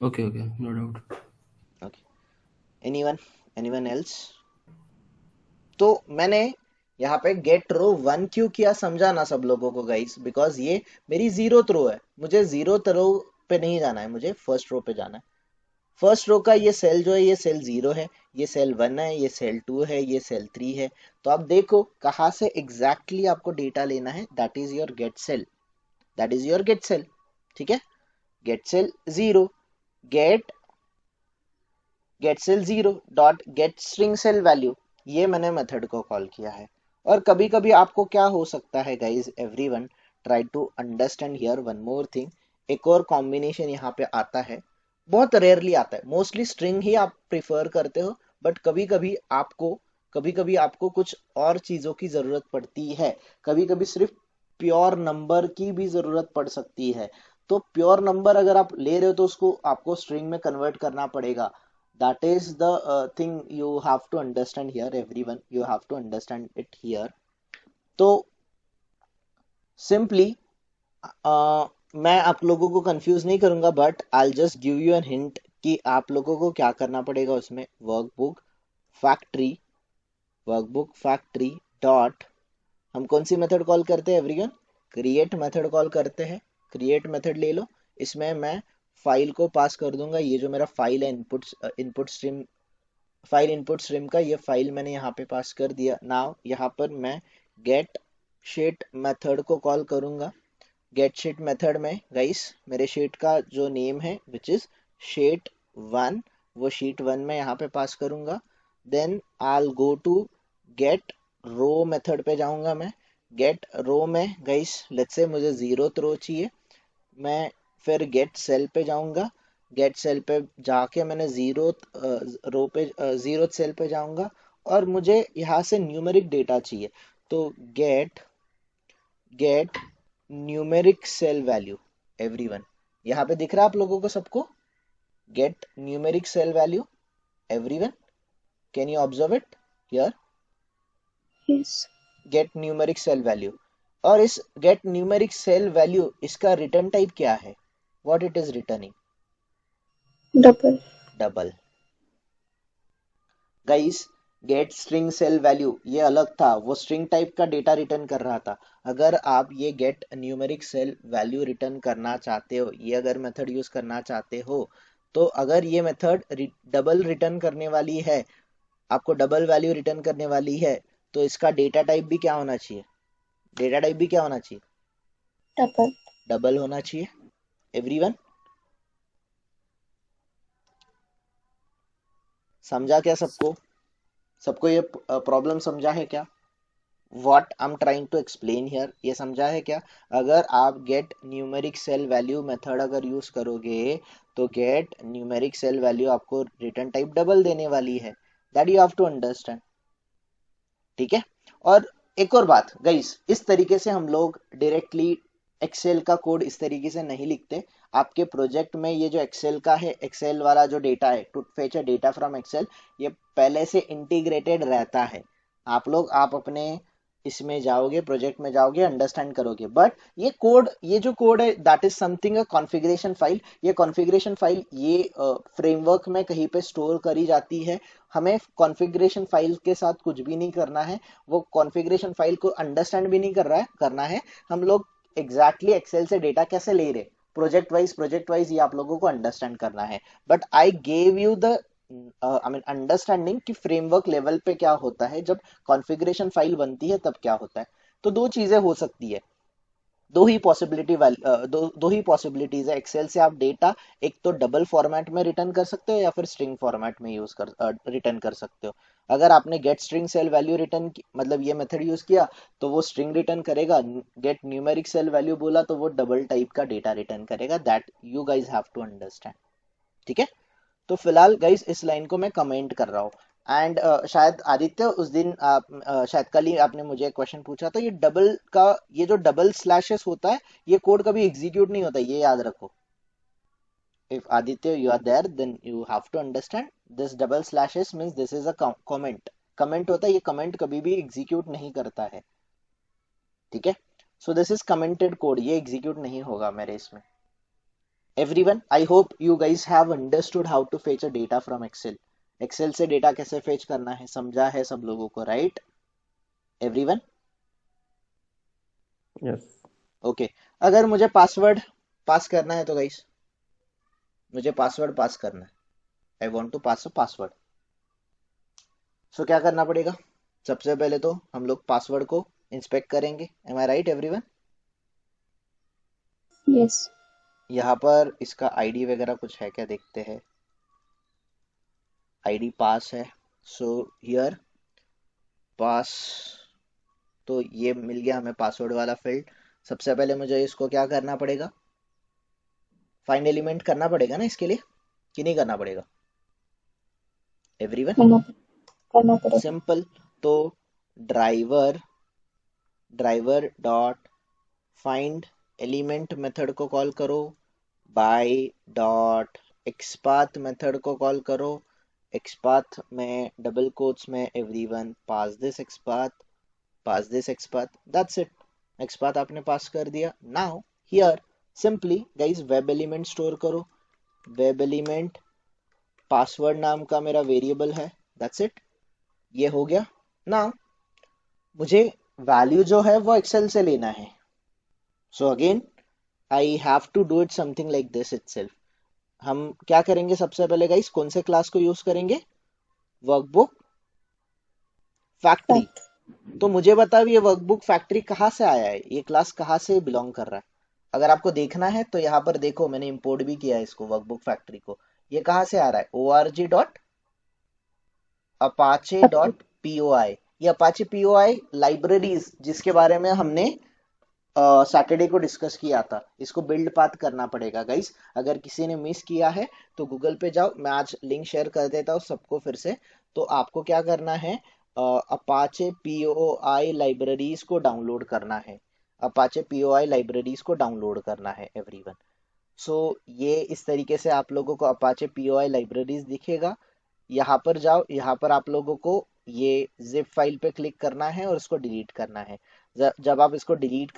Okay okay, no doubt. Okay. Anyone else? तो मैंने यहाँ पे गेट रो 1 क्यों किया, समझा ना सब लोगों को गाइस? बिकॉज ये मेरी 0th रो है, मुझे 0th रो पे नहीं जाना है, मुझे फर्स्ट रो पे जाना है। फर्स्ट रो का ये सेल जो है ये सेल 0 है, ये सेल 1 है, ये सेल 2 है, ये सेल 3 है। तो आप देखो कहाँ से एग्जैक्टली आपको डेटा लेना है, that is your get cell, that is your get cell. ठीक है, get cell 0, get cell 0 dot get string cell value, ये मैंने मेथड को कॉल किया है। और कभी कभी आपको क्या हो सकता है guys, everyone try to understand here one more thing, एक और कॉम्बिनेशन यहाँ पे आता है, बहुत रेयरली आता है, मोस्टली स्ट्रिंग ही आप प्रिफर करते हो, बट कभी कभी आपको कभी कभी आपको कुछ और चीजों की जरूरत पड़ती है, कभी कभी सिर्फ प्योर नंबर की भी जरूरत पड़ सकती है। तो प्योर नंबर अगर आप ले रहे हो तो उसको आपको स्ट्रिंग में कन्वर्ट करना पड़ेगा। That is the thing you have to understand here everyone, you have to understand it here. तो सिंपली मैं आप लोगों को कंफ्यूज नहीं करूंगा, but I just give you an hint कि आप लोगों को क्या करना पड़ेगा उसमें। वर्कबुक फैक्ट्री डॉट, हम कौन सी मेथड कॉल करते हैं एवरीवन? क्रिएट मेथड कॉल करते हैं। क्रिएट मेथड ले लो, इसमें मैं फाइल को पास कर दूंगा। ये जो मेरा फाइल है इनपुट स्ट्रीम का, ये फाइल मैंने यहाँ पे पास कर दिया। नाउ यहाँ पर मैं गेट शीट मेथड को कॉल करूंगा। गेट शीट मेथड में गाइस मेरे शीट का जो नेम है विच इज शीट 1, वो शीट 1 में यहाँ पे पास करूंगा। Then I go to get row method पे जाऊंगा मैं। गेट रो में गाइस लेट्स से मुझे 0th रो चाहिए, मैं फिर गेट सेल पे जाऊंगा। गेट सेल पे जाके मैंने 0th सेल पे जाऊंगा और मुझे यहाँ से न्यूमेरिक डेटा चाहिए। तो get numeric cell value everyone, यहाँ पे दिख रहा है आप लोगों को सबको? Get numeric cell value everyone, can you observe it here? Yes. Get numeric cell value. और इस गेट न्यूमेरिक सेल वैल्यू, इसका रिटर्न टाइप क्या है? What it is returning? Double. Double. Guys get string cell value ये अलग था, वो string type का डेटा रिटर्न कर रहा था। अगर आप ये gate numeric cell value return करना चाहते हो, ये अगर मेथड यूज करना चाहते हो, तो अगर ये मेथड डबल रिटर्न करने वाली है, आपको डबल वैल्यू रिटर्न करने वाली है, तो इसका डेटा टाइप भी क्या होना चाहिए? डेटा टाइप भी क्या होना चाहिए? Double. डबल होना चाहिए एवरीवन। समझा क्या सबको? सबको ये प्रॉब्लम समझा है क्या? What I am trying to explain here, ये समझा है क्या? अगर आप get numeric cell value method अगर यूज करोगे तो गेट न्यूमेरिक सेल वैल्यू आपको रिटर्न टाइप डबल देने वाली है। That you have to understand, ठीक है? और एक और बात गाइस, इस तरीके से हम लोग डायरेक्टली एक्सेल का कोड इस तरीके से नहीं लिखते। आपके प्रोजेक्ट में ये जो एक्सेल का है, एक्सेल वाला जो डेटा है, to fetch a data from Excel, ये पहले से इंटीग्रेटेड रहता है। आप अपने इसमें जाओगे, प्रोजेक्ट में जाओगे, अंडरस्टैंड करोगे। बट ये जो कोड है that is something a configuration file. ये कॉन्फ़िगरेशन फाइल ये फ्रेमवर्क में कहीं पे स्टोर करी जाती है। हमें कॉन्फ़िगरेशन फाइल के साथ कुछ भी नहीं करना है, वो कॉन्फ़िगरेशन फाइल को अंडरस्टैंड भी नहीं करना है। हम लोग एग्जैक्टली एक्सेल से डेटा कैसे ले रहे, प्रोजेक्ट वाइज ये आप लोगों को अंडरस्टैंड करना है। But I gave you the I mean understanding कि फ्रेमवर्क लेवल पे क्या होता है, जब कॉन्फ़िगरेशन फाइल बनती है तब क्या होता है। तो दो चीजें हो सकती है, दो ही पॉसिबिलिटीज है एक्सेल से आप डेटा, एक तो डबल फॉर्मेट में रिटर्न कर सकते हो या फिर स्ट्रिंग फॉर्मेट में रिटर्न कर सकते हो। अगर आपने get string cell value return मतलब ये मेथड यूज किया तो वो स्ट्रिंग रिटर्न करेगा। गेट न्यूमेरिक सेल वैल्यू बोला तो वो डबल टाइप का डेटा रिटर्न करेगा। That you guys have to understand, ठीक है? तो फिलहाल गाइस इस लाइन को मैं कमेंट कर रहा हूँ। एंड शायद आदित्य उस दिन शायद कल ही आपने मुझे क्वेश्चन पूछा था, ये जो डबल स्लैशेस होता है ये कोड कभी एग्जीक्यूट नहीं होता, ये याद रखो। If Aditya you are there then you have to understand this double slashes means this is a comment होता है, ये कमेंट कभी भी एग्जीक्यूट नहीं करता है, ठीक है? सो दिस इज कमेंटेड कोड, ये एग्जीक्यूट नहीं होगा मेरे इसमें। Everyone, I hope you guys have understood how to fetch a data from Excel. Excel से डेटा कैसे फेच करना है समझा है सब लोगों को, राइट एवरीवन? Yes. ओके। अगर मुझे पासवर्ड पास करना है तो गाइस, मुझे पासवर्ड पास करना है, I want to pass a password. So क्या करना पड़ेगा? सबसे पहले तो हम लोग पासवर्ड को इंस्पेक्ट करेंगे। एम आई राइट एवरीवन? Yes. यहाँ पर इसका आईडी वगैरह कुछ है क्या, देखते हैं। आईडी पास है, सो हियर पास, तो ये मिल गया हमें पासवर्ड वाला फील्ड। सबसे पहले मुझे इसको क्या करना पड़ेगा? फाइंड एलिमेंट करना पड़ेगा ना इसके लिए, कि नहीं करना पड़ेगा एवरीवन? One. करना पड़ेगा। सिंपल। तो driver dot find element method को कॉल करो, बाय डॉट एक्सपाथ मेथड को कॉल करो, एक्सपाथ में डबल कोट्स में everyone pass this XPath, that's it. XPath आपने पास कर दिया। Now here simply guys web element store करो, वेब एलिमेंट पासवर्ड नाम का मेरा वेरिएबल है, दैट्स इट। ये हो गया। नाउ मुझे वैल्यू जो है वो एक्सेल से लेना है, so again I have to do it something like this itself. हम क्या करेंगे सबसे पहले गाइस, कौन से क्लास को यूज करेंगे? Workbook factory. तो मुझे बताओ ये वर्कबुक फैक्ट्री कहाँ से आया है, ये क्लास कहाँ से बिलोंग कर रहा है? अगर आपको देखना है तो यहाँ पर देखो, मैंने इंपोर्ट भी किया है इसको, वर्कबुक फैक्ट्री को। ये कहाँ से आ रहा है? org.apache.poi। ये अपाचे पीओआई लाइब्रेरीज जिसके बारे में हमने सैटरडे को डिस्कस किया था, इसको बिल्ड पाथ करना पड़ेगा गाइस। अगर किसी ने मिस किया है तो गूगल पे जाओ, मैं आज लिंक शेयर कर देता हूँ सबको फिर से। तो आपको क्या करना है, अपाचे पीओआई लाइब्रेरीज को डाउनलोड करना है, अपाचे पीओआई लाइब्रेरीज को डाउनलोड करना है एवरीवन। सो ये इस तरीके से आप लोगों को अपाचे पीओआई लाइब्रेरीज दिखेगा। यहाँ पर जाओ, यहाँ पर आप लोगों को ये जिप फाइल पे क्लिक करना है और इसको डिलीट करना है। जब आप इसको डिलीट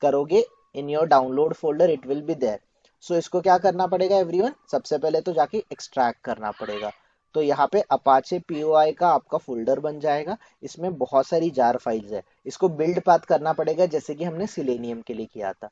करोगे in your download folder it will be there. So इसको क्या करना पड़ेगा एवरीवन, सबसे पहले तो जाके एक्सट्रैक्ट करना पड़ेगा। तो यहाँ पे अपाचे पीओआई का आपका फोल्डर बन जाएगा, इसमें बहुत सारी जार फाइल्स है। इसको बिल्ड पाथ करना पड़ेगा जैसे कि हमने सिलेनियम के लिए किया था,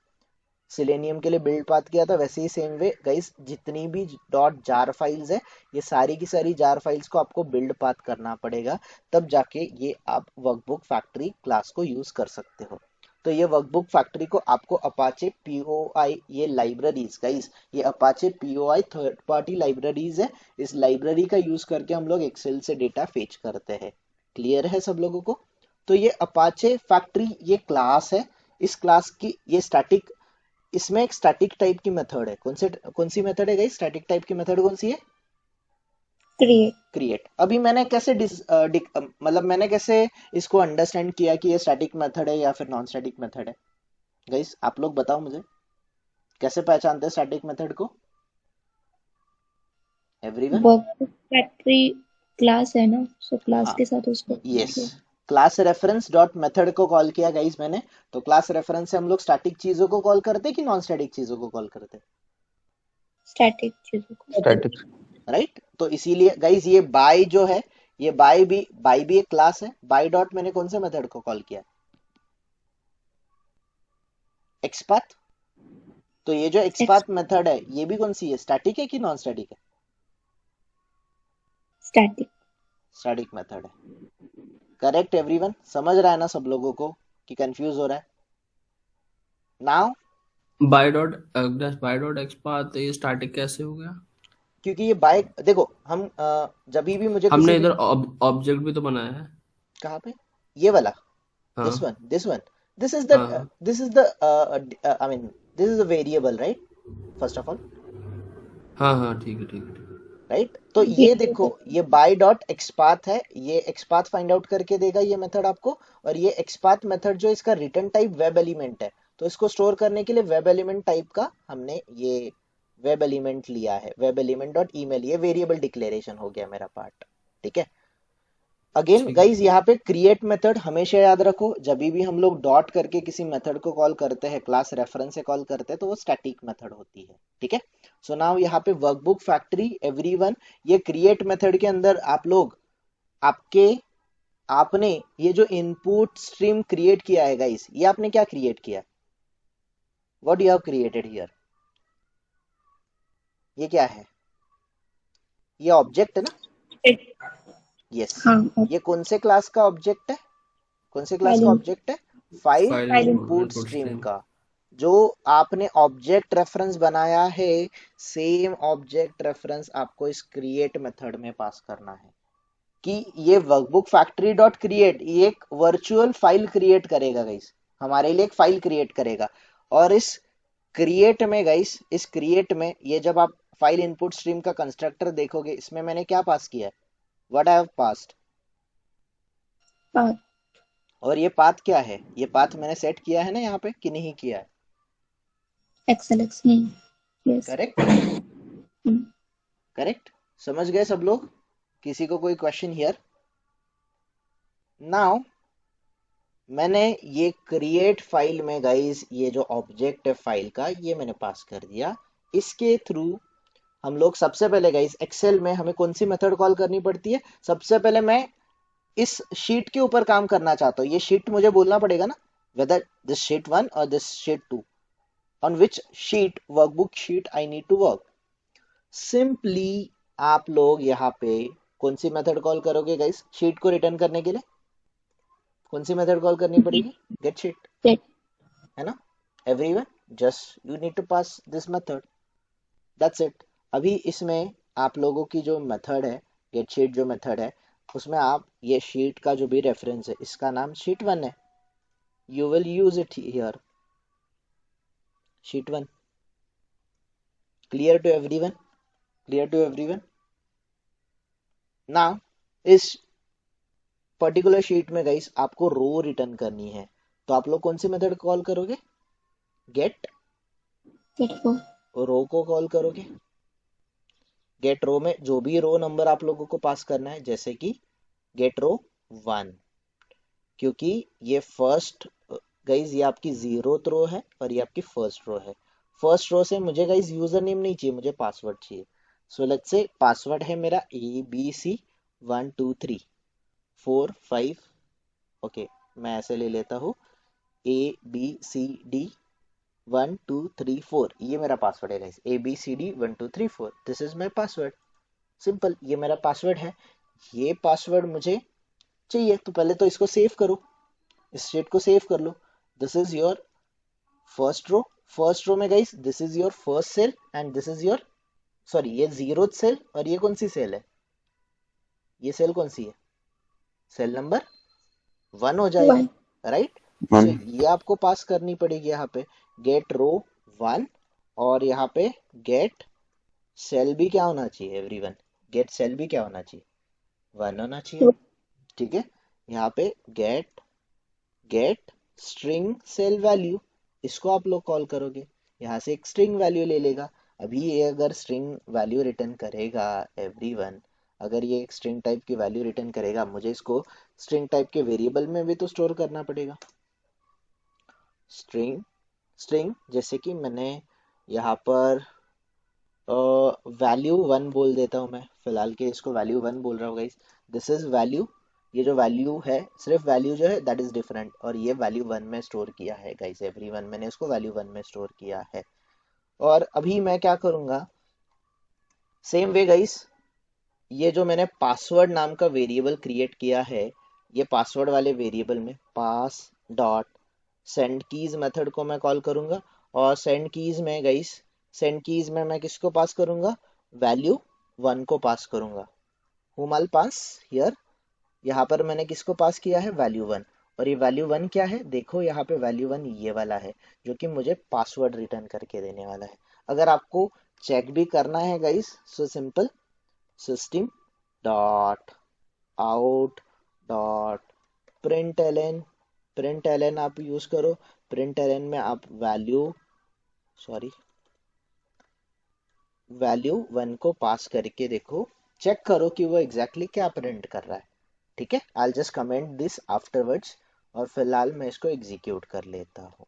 सिलेनियम के लिए बिल्ड पाथ किया था, वैसे ही सेम वे गाइस जितनी भी डॉट जार फाइल्स है ये सारी की सारी जार फाइल्स को आपको बिल्ड पाथ करना पड़ेगा, तब जाके ये आप वर्कबुक फैक्ट्री क्लास को यूज कर सकते हो। तो ये वर्कबुक फैक्ट्री को आपको अपाचे पीओआई, ये लाइब्रेरीज गाइस, ये Apache POI third party libraries है, इस लाइब्रेरी का यूज करके हम लोग एक्सेल से डेटा फेच करते हैं। क्लियर है सब लोगों को? तो ये अपाचे फैक्ट्री ये क्लास है, इस क्लास की ये स्टैटिक, इसमें एक स्टैटिक टाइप की मेथड है। कौन सी मेथड है गाइस? स्टैटिक टाइप की मेथड कौन सी है? क्रिएट। अभी मैंने कैसे मतलब मैंने कैसे इसको अंडरस्टैंड किया कि ये स्टैटिक मेथड है या फिर नॉन स्टैटिक मेथड है? गाइस आप लोग बताओ मुझे, कैसे पहचानते हैं स्टैटिक मेथड को एवरीवन? वर्कबुक फैक्ट्री क्लास है ना, सो क्लास हाँ, के साथ उसको yes. Class reference dot method को कॉल किया गाइस मैंने। तो क्लास रेफरेंस से हम लोग स्टैटिक चीजों को कॉल करते हैं कि नॉन स्टैटिक चीजों को कॉल करते हैं? स्टैटिक चीजों को। स्टैटिक। राइट। तो इसीलिए गाइस ये बाय जो है, ये बाय भी एक क्लास है। बाय डॉट मैंने कौन से मेथड को कॉल किया? एक्सपाथ। तो ये जो एक्सपाथ मेथड है ये भी कौन सी है, स्टैटिक है कि नॉन स्टैटिक है? स्टैटिक। स्टैटिक मेथड है। करेक्ट एवरीवन, समझ रहा है ना सब लोगों को कि कंफ्यूज हो रहा है? नाउ बाय डॉट एक्सपाथ ये स्टैटिक कैसे हो गया? क्योंकि ये बाय, देखो हम जब भी मुझे हमने किसी भी, इधर ऑब्जेक्ट भी तो बनाया है। कहाँ पे? ये वाला, हाँ this one this is the हाँ I mean this is a variable, right? First of all, हाँ हाँ, ठीक है ठीक है ठीक है। राइट। तो ये देखो, ये बाय डॉट एक्सपाथ है, ये एक्सपाथ फाइंड आउट करके देगा ये मेथड आपको। और ये एक्सपाथ मेथड जो इसका रिटर्न टाइप वेब एलिमेंट है, तो इसको स्टोर करने के लिए वेब एलिमेंट टाइप का हमने ये वेब एलिमेंट लिया है, वेब एलिमेंट डॉट ईमेल। ये वेरिएबल डिक्लेरेशन हो गया मेरा पार्ट, ठीक है। अगेन ठीक गाइज यहाँ पे क्रिएट मेथड हमेशा याद रखो, जब भी हम लोग डॉट करके किसी मेथड को कॉल करते हैं, क्लास रेफरेंस से कॉल करते हैं, तो वो स्टैटिक मेथड होती है, ठीक है। सो नाउ यहाँ पे वर्कबुक फैक्ट्री एवरीवन, ये क्रिएट मेथड के अंदर आप लोग आपने ये जो इनपुट स्ट्रीम क्रिएट किया है गाइस, ये आपने क्या क्रिएट किया? What you have created here? ये क्या है? ये ऑब्जेक्ट है ना? यस। हाँ, ये कौन से क्लास का ऑब्जेक्ट है? कौन से क्लास का ऑब्जेक्ट है? File file input input stream stream. का। जो आपने ऑब्जेक्ट रेफरेंस बनाया है, सेम ऑब्जेक्ट रेफरेंस आपको इस क्रिएट मेथड में पास करना है। कि ये वर्कबुक फैक्ट्री डॉट क्रिएट ये एक वर्चुअल फाइल क्रिएट करेगा गाइस, हमारे लिए एक फाइल क्रिएट करेगा। और इस क्रिएट में गाइस, इस क्रिएट में ये जब आप फाइल इनपुट स्ट्रीम का कंस्ट्रक्टर देखोगे, इसमें मैंने क्या पास किया है? What I have passed? Path और ये पाथ क्या है? ये पाथ मैंने सेट किया है ना यहाँ पे कि नहीं किया है? XLX yes correct, correct. समझ गए सब लोग? किसी को कोई क्वेश्चन हियर? नाउ मैंने ये क्रिएट फाइल में गाइस ये जो ऑब्जेक्ट है फाइल का ये मैंने पास कर दिया। इसके थ्रू हम लोग सबसे पहले गाइस एक्सेल में हमें कौन सी मेथड कॉल करनी पड़ती है? सबसे पहले मैं इस शीट के ऊपर काम करना चाहता हूँ। ये शीट मुझे बोलना पड़ेगा ना, वेदर दिस शीट 1 और this sheet 2, on which sheet workbook sheet I need to work. Simply आप लोग यहाँ पे कौन सी मेथड कॉल करोगे गाइस शीट को रिटर्न करने के लिए? कौन सी मेथड कॉल करनी पड़ेगी? गेट शीट, गेट है ना? Everyone just you need to pass this method, that's it. अभी इसमें आप लोगों की जो मेथड है गेट शीट जो मेथड है उसमें आप ये शीट का जो भी रेफरेंस है इसका नाम शीट 1 है, you will use it here sheet 1। Clear to everyone? Clear to everyone? Now इस पर्टिकुलर शीट में गाइस आपको रो रिटर्न करनी है, तो आप लोग कौन सी मेथड कॉल करोगे? गेट फॉर रो को कॉल करोगे। गेट रो में जो भी रो नंबर आप लोगों को पास करना है, जैसे कि गेट रो 1, क्योंकि ये फर्स्ट गाइज ये आपकी 0th रो है और ये आपकी फर्स्ट रो है। फर्स्ट रो से मुझे गाइज यूजर नेम नहीं चाहिए, मुझे पासवर्ड चाहिए। सो लेट्स से पासवर्ड है मेरा ABC12345। ओके, मैं ऐसे ले लेता हूँ ABCD123 4, ये मेरा पासवर्ड है guys. ABCD123 4, this is my password. Simple, ये मेरा पासवर्ड है। ये पासवर्ड मुझे चाहिए तो पहले तो इसको सेव करो, इस शीट को सेव कर लो। This is your first row. First row में guys this is your first cell and this is your, sorry ये 0th सेल और ये कौन सी सेल है? ये सेल कौन सी है? सेल नंबर 1 हो जाएगा, 1 राइट? सो ये आपको पास करनी पड़ेगी यहाँ पे गेट रो 1, और यहाँ पे गेट सेल भी क्या होना चाहिए एवरीवन? गेट सेल भी क्या होना चाहिए? 1 होना चाहिए, ठीक है? यहाँ पे गेट स्ट्रिंग सेल वैल्यू, इसको आप लोग कॉल करोगे, यहाँ से एक स्ट्रिंग वैल्यू ले लेगा। अभी ये अगर स्ट्रिंग वैल्यू रिटर्न करेगा एवरीवन, अगर ये एक स्ट्रिंग टाइप की वैल्यू रिटर्न करेगा, मुझे इसको स्ट्रिंग टाइप के वेरिएबल में भी तो स्टोर करना पड़ेगा। स्ट्रिंग स्ट्रिंग जैसे कि मैंने यहाँ पर वैल्यू 1 बोल देता हूँ, मैं फिलहाल के इसको वैल्यू 1 बोल रहा हूँ गाइस। दिस इज वैल्यू, ये जो वैल्यू है सिर्फ वैल्यू जो है दैट इज डिफरेंट, और ये वैल्यू 1 में स्टोर किया है गाइस एवरीवन, मैंने इसको वैल्यू 1 में स्टोर किया है। और अभी मैं क्या करूँगा, सेम वे गाइस, ये जो मैंने पासवर्ड नाम का वेरिएबल क्रिएट किया है, ये पासवर्ड वाले वेरिएबल में पास डॉट सेंड कीज मेथड को मैं कॉल करूंगा, और सेंड कीज में गाइस, सेंड कीज में मैं किसको पास करूंगा? वैल्यू 1 को पास करूंगा। हुम आई पास हियर, यहाँ पर मैंने किसको पास किया है? वैल्यू 1। और ये वैल्यू 1 क्या है? देखो यहाँ पे वैल्यू 1 ये वाला है जो कि मुझे पासवर्ड रिटर्न करके देने वाला है। अगर आपको चेक भी करना है guys, so simple system dot out dot println आप यूज करो। प्रिंट एलन में आप वैल्यू 1 को पास करके देखो, चेक करो कि वो एग्जैक्टली क्या प्रिंट कर रहा है, ठीक है? I just comment this afterwards, और फिलहाल मैं इसको एग्जीक्यूट कर लेता हूँ।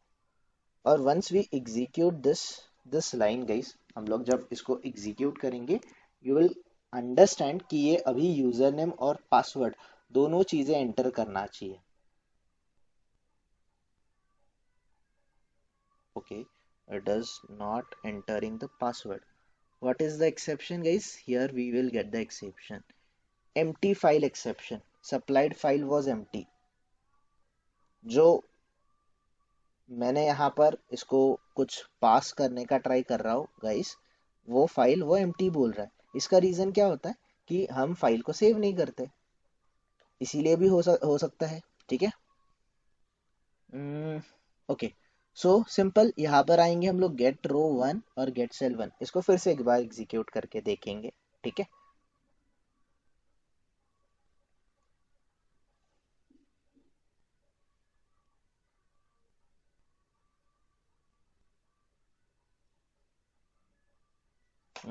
और once we execute this line guys, हम लोग जब इसको एग्जीक्यूट करेंगे यू विल अंडरस्टैंड कि ये अभी यूजर नेम और पासवर्ड दोनों चीजें एंटर करना चाहिए। Okay, it does not entering the password. What is the exception guys? Here we will get the exception, empty file exception, supplied file was empty। जो मैंने यहाँ पर इसको कुछ पास करने का ट्राई कर रहा हूँ गाइस, वो फाइल वो एम्प्टी बोल रहा है। इसका रीजन क्या होता है कि हम फाइल को सेव नहीं करते, इसीलिए भी हो सकता है, ठीक है? ओके, सो सिंपल, यहाँ पर आएंगे हम लोग गेट रो 1 और गेट सेल 1, इसको फिर से एक बार एग्जीक्यूट करके देखेंगे, ठीक है?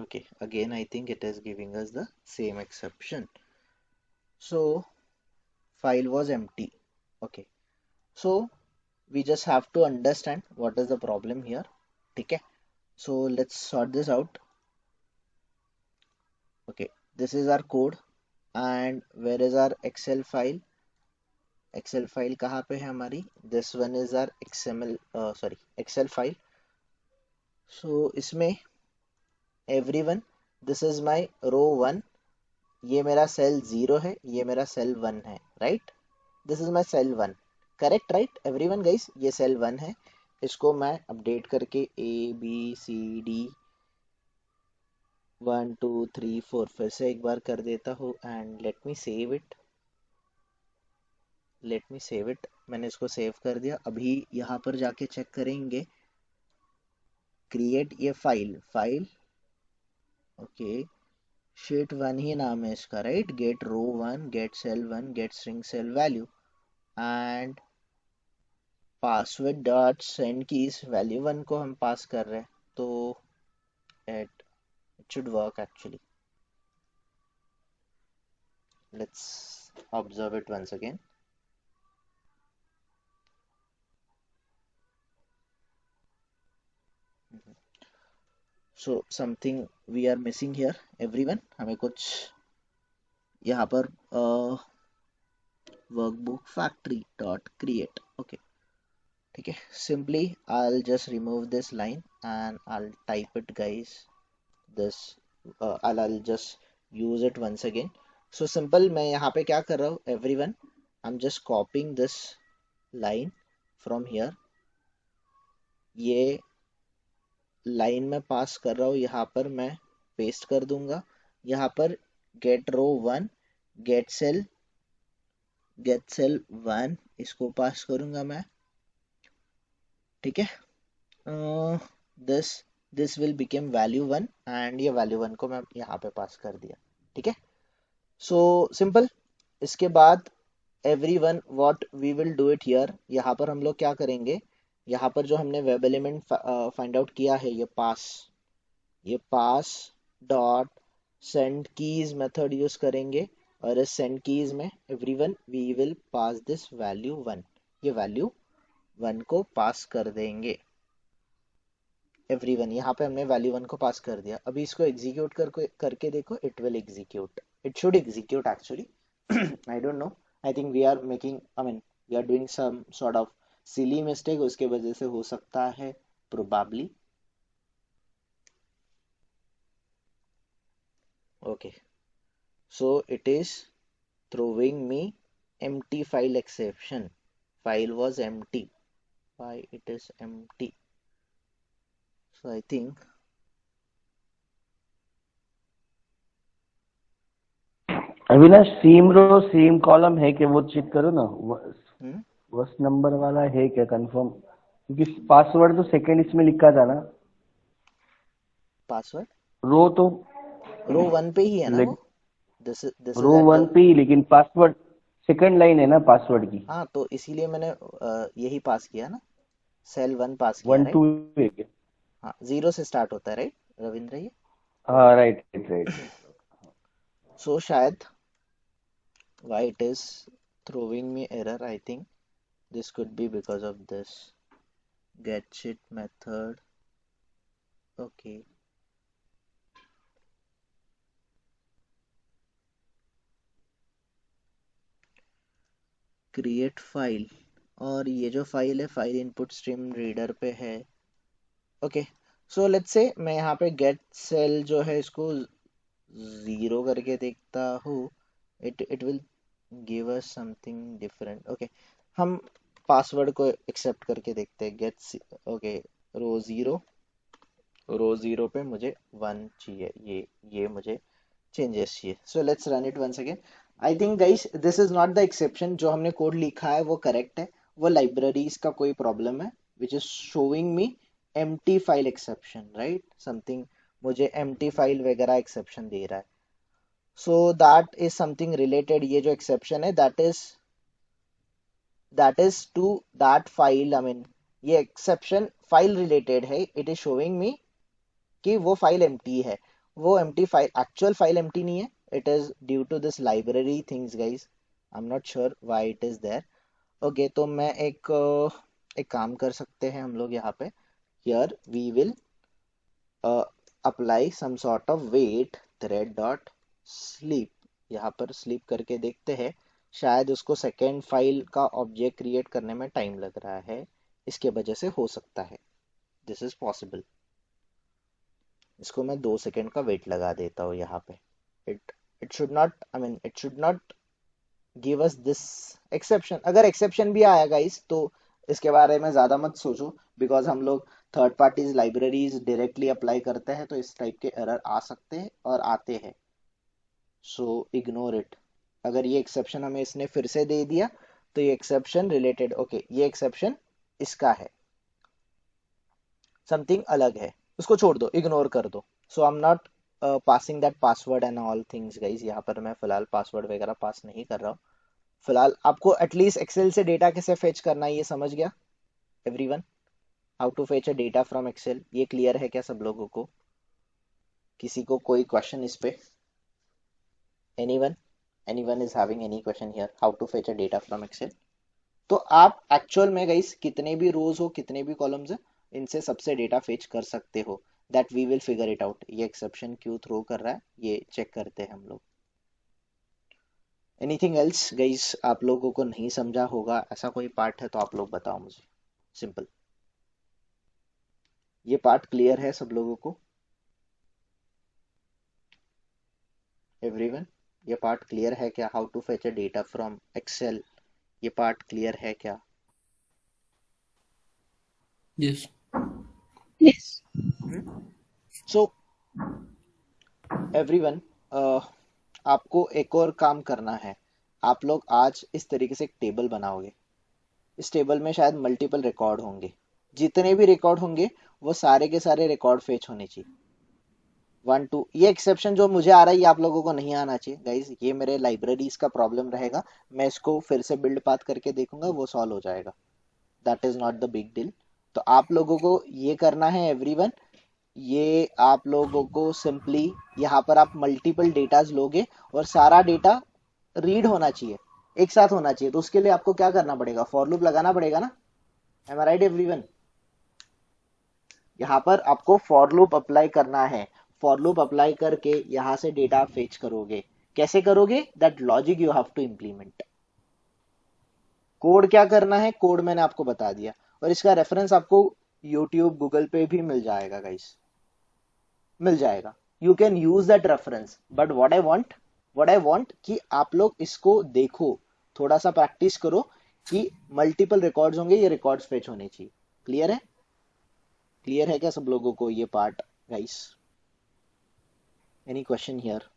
Okay, again I think it is giving us the same exception. So file was empty. Okay, so we just have to understand what is the problem here. ठीक है, so let's sort this out. Okay, this is our code and where is our excel file? excel file कहाँ पे है हमारी? This one is our xml sorry excel file. So इसमें everyone, this is my row 1, ये मेरा cell 0 है, ये मेरा सेल 1 है, right? This is my cell 1, correct right everyone guys? ये सेल 1 है, इसको मैं अपडेट करके ABCD 1 2 3 4 फिर से एक बार कर देता हूँ and let me save it. मैंने इसको सेव कर दिया. अभी यहाँ पर जाके चेक करेंगे, क्रिएट ये फाइल ओके, शीट 1 ही नाम है इसका, right? Get row 1, get cell 1, get string cell value and password dot send keys value 1 को हम पास कर रहे हैं, तो it should work actually. Let's observe it once again. So something we are missing here everyone. हमें कुछ यहाँ पर workbook factory dot create. Okay ठीक है, simply I'll just remove this line and I'll type it guys this I'll just use it once again. So simple, मैं यहाँ पे क्या कर रहा हूँ everyone, I'm just copying this line from here. ये लाइन में पास कर रहा हूँ, यहाँ पर मैं पेस्ट कर दूंगा. यहाँ पर get row 1 get cell 1 इसको पास करूंगा मैं, ठीक है? This will become value 1 and ये वैल्यू 1 को मैं यहाँ पे पास कर दिया, ठीक है? So simple. इसके बाद everyone what we will do it here, यहाँ पर हम लोग क्या करेंगे, यहाँ पर जो हमने वेब एलिमेंट फाइंड आउट किया है, ये pass dot send keys method use करेंगे और इस सेंड कीज में everyone we will pass this value 1. ये वैल्यू 1 को पास कर देंगे एवरीवन. यहाँ पे हमने वैल्यू 1 को पास कर दिया. अभी इसको एग्जीक्यूट करके देखो, it will execute, it should execute actually. I don't know, I think we are doing some sort of silly mistake, उसके वजह से हो सकता है probably. Okay, so it is throwing me empty file exception. File was empty. Why it is empty? So I think Avinash same row same column है क्या, वो check करो ना. वर्स्ट नंबर वाला है क्या कंफर्म, क्योंकि पासवर्ड तो सेकंड इसमें लिखा था ना. पासवर्ड रो तो रो 1 पे ही है ना वो. दिस रो 1 पे ही, लेकिन पासवर्ड सेकंड लाइन है ना पासवर्ड की. हाँ, तो इसीलिए मैंने यही पास किया ना, सेल 1 पास किया, 1 2 है क्या? हाँ, 0 से स्टार्ट होता है राइट रविंद्र ये. हाँ राइट. सो शायद why it is throwing me error, I think this could be because of this getShit method. Okay, create file, और ये जो फाइल है फाइल इनपुट स्ट्रीम रीडर पे है. ओके, सो लेट्स से मैं यहाँ पे गेट सेल जो है इसको 0 करके देखता हूँ. It will give us something different. Okay, हम पासवर्ड को एक्सेप्ट करके देखते हैं. गेट ओके, रो 0 पे मुझे 1 चाहिए, ये मुझे चेंजेस चाहिए. So let's run it once again. I think guys this is not the exception, जो हमने कोड लिखा है वो करेक्ट है, वो लाइब्रेरीज का कोई प्रॉब्लम है which is showing me empty file exception, right? Something मुझे एम्प्टी फाइल वगैरह एक्सेप्शन दे रहा है. So that is something related, ये जो एक्सेप्शन है that is to that file. ये एक्सेप्शन फाइल रिलेटेड है. इट इज शोइंग मी कि वो फाइल एम्प्टी है. वो empty file, actual file empty नहीं है, it is due to this library things guys, I am not sure why it is there. Okay, तो मैं एक काम कर सकते हैं हम लोग यहाँ पे, here we will apply some sort of wait thread dot sleep, यहाँ पर स्लीप करके देखते हैं, शायद उसको सेकेंड फाइल का ऑब्जेक्ट क्रिएट करने में टाइम लग रहा है, इसके वजह से हो सकता है, दिस इज पॉसिबल। इसको मैं 2 सेकेंड का वेट लगा देता हूँ यहाँ पे, it should not, I mean it should not give us this exception. अगर एक्सेप्शन भी आया गाइस तो इसके बारे में ज़्यादा मत सोचो, बिकॉज हम लोग third parties libraries directly apply करते हैं, तो इस टाइप के एरर आ सकते हैं और आते हैं, सो इग्नोर इट। अगर ये एक्सेप्शन हमें इसने फिर से दे दिया तो ये एक्सेप्शन रिलेटेड, ओके ये एक्सेप्शन इसका है, समथिंग अलग है, उसको छोड़ दो, इग्नोर कर दो। So I am not passing that password and all things guys, यहाँ पर मैं फिलहाल पासवर्ड वगैरह पास नहीं कर रहा हूँ। फिलहाल आपको एटलीस्ट एक्सेल से डेटा कैसे फेच करना है ये समझ गया everyone? How to fetch a data from Excel, ये क्लियर है क्या सब लोगों को? किसी को कोई क्वेश्चन इस पे? Anyone is having any question here, how to fetch a data from excel? तो आप एक्चुअल में गाइस कितने भी रोज हो, कितने भी कॉलम्स है, इनसे सबसे डेटा फेच कर सकते हो, that we will figure it out. ये एक्सेप्शन क्यों थ्रो कर रहा है ये चेक करते हैं हम लोग। एनीथिंग एल्स गाइस, आप लोगों को नहीं समझा होगा ऐसा कोई पार्ट है तो आप लोग बताओ मुझे, सिंपल। ये पार्ट क्लियर है सब लोगों को एवरीवन? ये पार्ट क्लियर है क्या, how to fetch a data from Excel? ये पार्ट क्लियर है क्या? यस। Yes. सो एवरीवन, आपको एक और काम करना है। आप लोग आज इस तरीके से एक टेबल बनाओगे, इस टेबल में शायद मल्टीपल रिकॉर्ड होंगे, जितने भी रिकॉर्ड होंगे वो सारे के सारे रिकॉर्ड फेच होने चाहिए, 1 2। ये एक्सेप्शन जो मुझे आ रहा है ये आप लोगों को नहीं आना चाहिए गाइज, ये मेरे लाइब्रेरीज का प्रॉब्लम रहेगा, मैं इसको फिर से बिल्ड पाथ करके देखूंगा, वो सॉल्व हो जाएगा, that is not the big deal. तो आप लोगों को ये करना है एवरीवन, ये आप लोगों को सिंपली यहाँ पर आप मल्टीपल डेटाज लोगे और सारा डेटा रीड होना चाहिए, एक साथ होना चाहिए, तो उसके लिए आपको क्या करना पड़ेगा, फॉर लूप लगाना पड़ेगा ना, एम आई राइट एवरीवन? यहाँ पर आपको फॉर लूप अप्लाई करना है, फॉर लूप अप्लाई करके यहाँ से डेटा फेच करोगे, कैसे करोगे, that logic you have to implement. Code क्या करना है, कोड मैंने आपको बता दिया, और इसका रेफरेंस आपको यूट्यूब गूगल पे भी मिल जाएगा गाइस, मिल जाएगा, you can use that reference. But what I want कि आप लोग इसको देखो, थोड़ा सा प्रैक्टिस करो कि मल्टीपल रिकॉर्ड्स होंगे, ये रिकॉर्ड्स फेच होने चाहिए। क्लियर है? क्लियर है क्या सब लोगों को ये part guys? Any question here?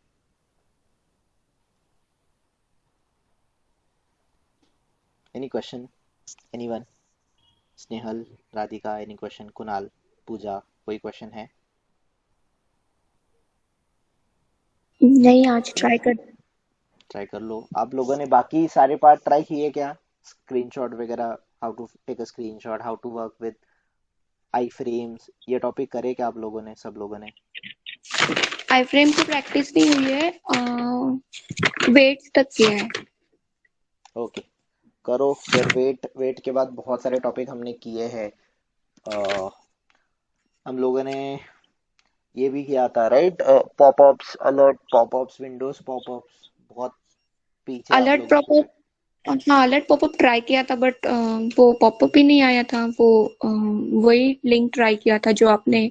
Any question? Anyone? Snehal, Radhika, any question? Kunal, Puja, कोई क्वेश्चन है? नहीं, आज ट्राई कर। ट्राई कर लो। आप लोगों ने बाकी सारे पार्ट ट्राई किए क्या, स्क्रीनशॉट वगैरह, how to take a screenshot, how to work with iframes, ये टॉपिक करे क्या आप लोगों ने, सब लोगों ने? आई फ्रेम की प्रैक्टिस नहीं हुई है, वेट्स तक किया है। ओके, करो फिर। वेट के बाद बहुत सारे टॉपिक हमने किए हैं, हम लोगों ने ये भी किया था right, popups, alert popups, Windows popups, बहुत पीछे आप अलर्ट लोग। पॉपअप, हाँ अलर्ट पॉपअप ट्राई किया था, बट वो पॉपअप ही नहीं आया था, वो वही लिंक ट्राई किया था जो आपने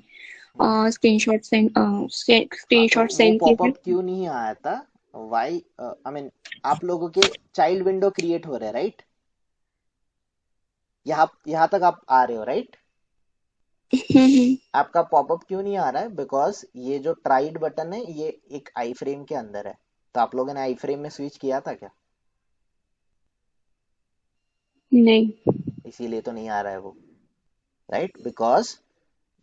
हाँ, स्क्रीनशॉट वो सेंड किए थे। पॉपअप क्यों नहीं आया था, वाई, आई मीन आप लोगों के चाइल्ड विंडो क्रिएट हो रहे हैं राइट, यहाँ तक आप आ रहे हो राइट? आपका पॉपअप क्यों नहीं आ रहा है, बिकॉज ये जो ट्राइड बटन है ये एक आई फ्रेम के अंदर है, तो आप लोगों ने आई फ्रेम में स्विच किया था क्या? नहीं। इसीलिए तो नहीं आ रहा है वो, right? Because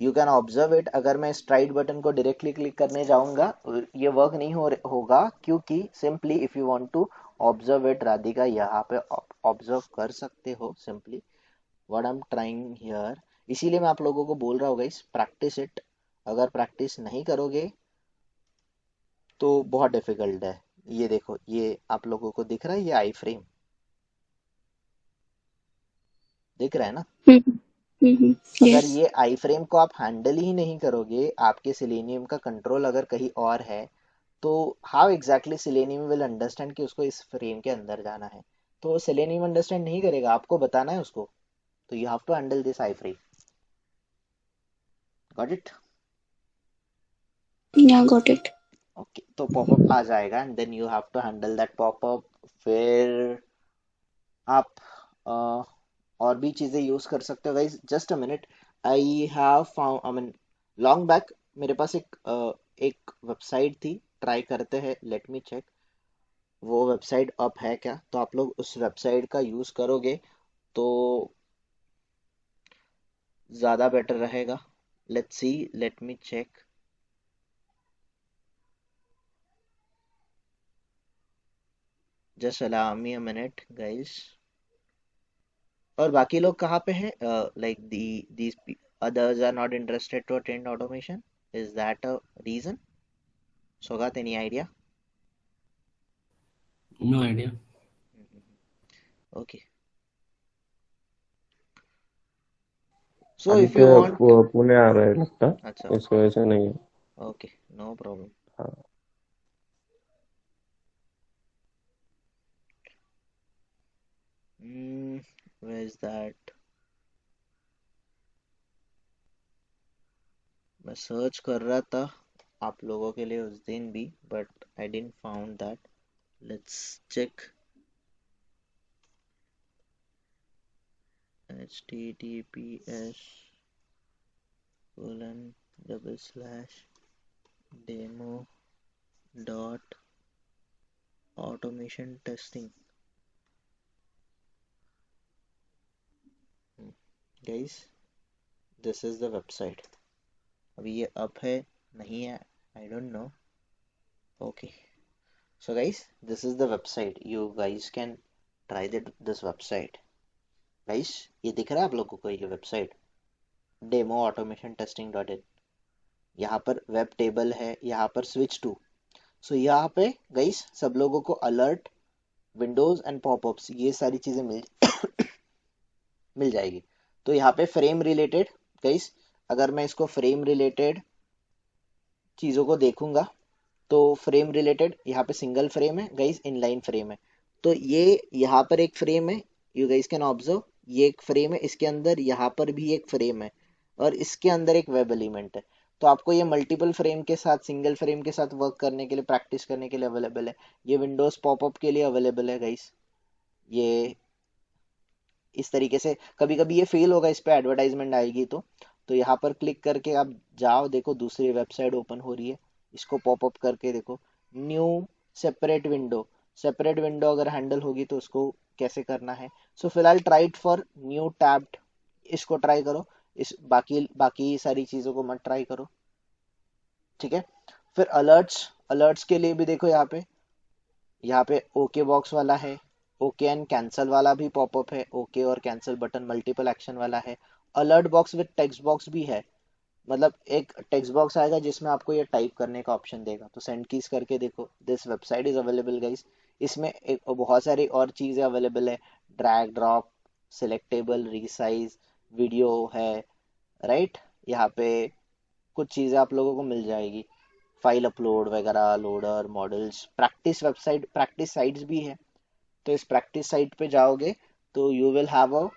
you can observe it, अगर मैं स्ट्राइड बटन को डायरेक्टली क्लिक करने जाऊंगा ये वर्क नहीं होगा, क्योंकि simply if you want to observe it, Radhika यहाँ पे ऑब्जर्व कर सकते हो simply what I am trying here. इसीलिए मैं आप लोगों को बोल रहा हूँ गाइस, प्रैक्टिस इट। अगर प्रैक्टिस नहीं करोगे तो बहुत डिफिकल्ट है। ये देखो, ये आप लोगों को दिख रहा है, ये आई फ्रेम दिख रहा है ना? अगर यस। ये आई फ्रेम को आप हैंडल ही नहीं करोगे, आपके सिलेनियम का कंट्रोल अगर कहीं और है, तो how exactly selenium will understand कि उसको इस फ्रेम के अंदर जाना है? तो सिलेनियम अंडरस्टैंड नहीं करेगा, आपको बताना है उसको। तो you have to handle this iframe. Got it? या गॉट इट। ओके, तो पॉपअप आ जाएगा and then you have to handle that popup. फिर आप और भी चीजें यूज कर सकते हो guys. Just a minute, I have found, I mean long back मेरे पास एक वेबसाइट थी, ट्राई करते हैं, लेट मी चेक वो वेबसाइट अप है क्या। तो आप लोग उस वेबसाइट का यूज करोगे तो ज्यादा बेटर रहेगा। Let's see, let me check. Just allow me a minute guys. और बाकी लोग कहाँ पे हैं? Like these others are not interested to attend automation, is that a reason? Sogat, any idea? No idea. Okay, so if Aditya you want, Pune आ रहा है लगता, अच्छा, इस वजह से नहीं है। okay, no problem. हाँ, Where is that? मैं सर्च कर रहा था आप लोगों के लिए उस दिन भी, but I didn't found that. Let's check. https :/demo dot automation testing. Guys, this is the website. अभी ये अप है नहीं है, I don't know. Okay, so guys, this is the website. You guys can try this website. Guys, ये दिख रहा है आप लोगों को ये वेबसाइट demoautomationtesting.in। यहाँ पर वेब टेबल है, यहाँ पर स्विच टू। सो यहाँ पे गाइस सब लोगों को अलर्ट, विंडोज एंड पॉपअप्स, ये सारी चीजें मिल जाएगी। तो यहाँ पे फ्रेम रिलेटेड गाइस, अगर मैं इसको फ्रेम रिलेटेड चीजों को देखूंगा तो फ्रेम रिलेटेड यहाँ पे सिंगल फ्रेम है गाइस, इनलाइन फ्रेम है। तो ये यहाँ पर एक फ्रेम है, यू गाइस कैन ऑब्जर्व, ये एक फ्रेम है, इसके अंदर यहाँ पर भी एक फ्रेम है, और इसके अंदर एक वेब एलिमेंट है। तो आपको ये मल्टीपल फ्रेम के साथ, सिंगल फ्रेम के साथ वर्क करने के लिए, प्रैक्टिस करने के लिए अवेलेबल है। ये विंडोज पॉपअप के लिए अवेलेबल है गाइस। ये इस तरीके से कभी कभी ये फेल होगा, इस पे एडवर्टाइजमेंट आएगी तो यहाँ पर क्लिक करके आप जाओ, देखो दूसरी वेबसाइट ओपन हो रही है, इसको पॉपअप करके देखो, न्यू सेपरेट विंडो अगर हैंडल होगी तो उसको कैसे करना है। सो फिलहाल try it for new tabbed, इसको ट्राई करो, इस बाकी बाकी सारी चीजों को मत ट्राई करो, ठीक है। फिर अलर्ट्स के लिए भी देखो, यहाँ पे ओके बॉक्स वाला है, ओके एंड कैंसल वाला भी पॉपअप है, ओके और कैंसल बटन मल्टीपल एक्शन वाला है। Alert box with text box भी है, मतलब एक टेक्स्ट बॉक्स आएगा जिसमें आपको ये टाइप करने का ऑप्शन देगा। तो सेंड कीज करके देखो, this website is available guys. इसमें एक बहुत सारी और चीजें अवेलेबल है, drag drop, selectable, resize, video है, राइट। यहाँ पे कुछ चीजें आप लोगों को मिल जाएगी, फाइल अपलोड वगैरह, लोडर, मॉडल्स, प्रैक्टिस साइट्स भी है। तो इस प्रैक्टिस साइट पे जाओगे तो you will have a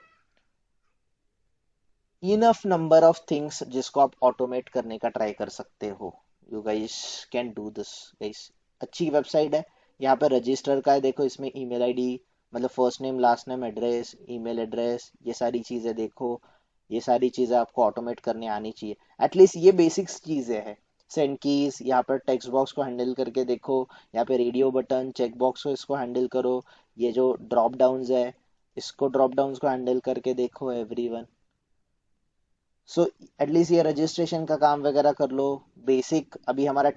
enough number of things जिसको आप ऑटोमेट करने का ट्राई कर सकते हो। You guys can do this guys. अच्छी वेबसाइट है। यहाँ पे रजिस्टर का है, देखो इसमें ईमेल आईडी, मतलब first name last name address, email address, ये सारी चीजें देखो, ये सारी चीजें आपको ऑटोमेट करने आनी चाहिए, एटलीस्ट ये बेसिक्स चीजें हैं। सेंड कीज, यहाँ पर टेक्स्ट बॉक्स को हैंडल करके देखो, यहाँ पे रेडियो बटन, चेक बॉक्स को इसको हैंडल करो, ये जो ड्रॉप डाउन्स है इसको ड्रॉप डाउन्स को हैंडल करके देखो एवरीवन। सो एटलीस्ट ये रजिस्ट्रेशन का काम वगैरह कर लो, बेसिक। अभी हमारा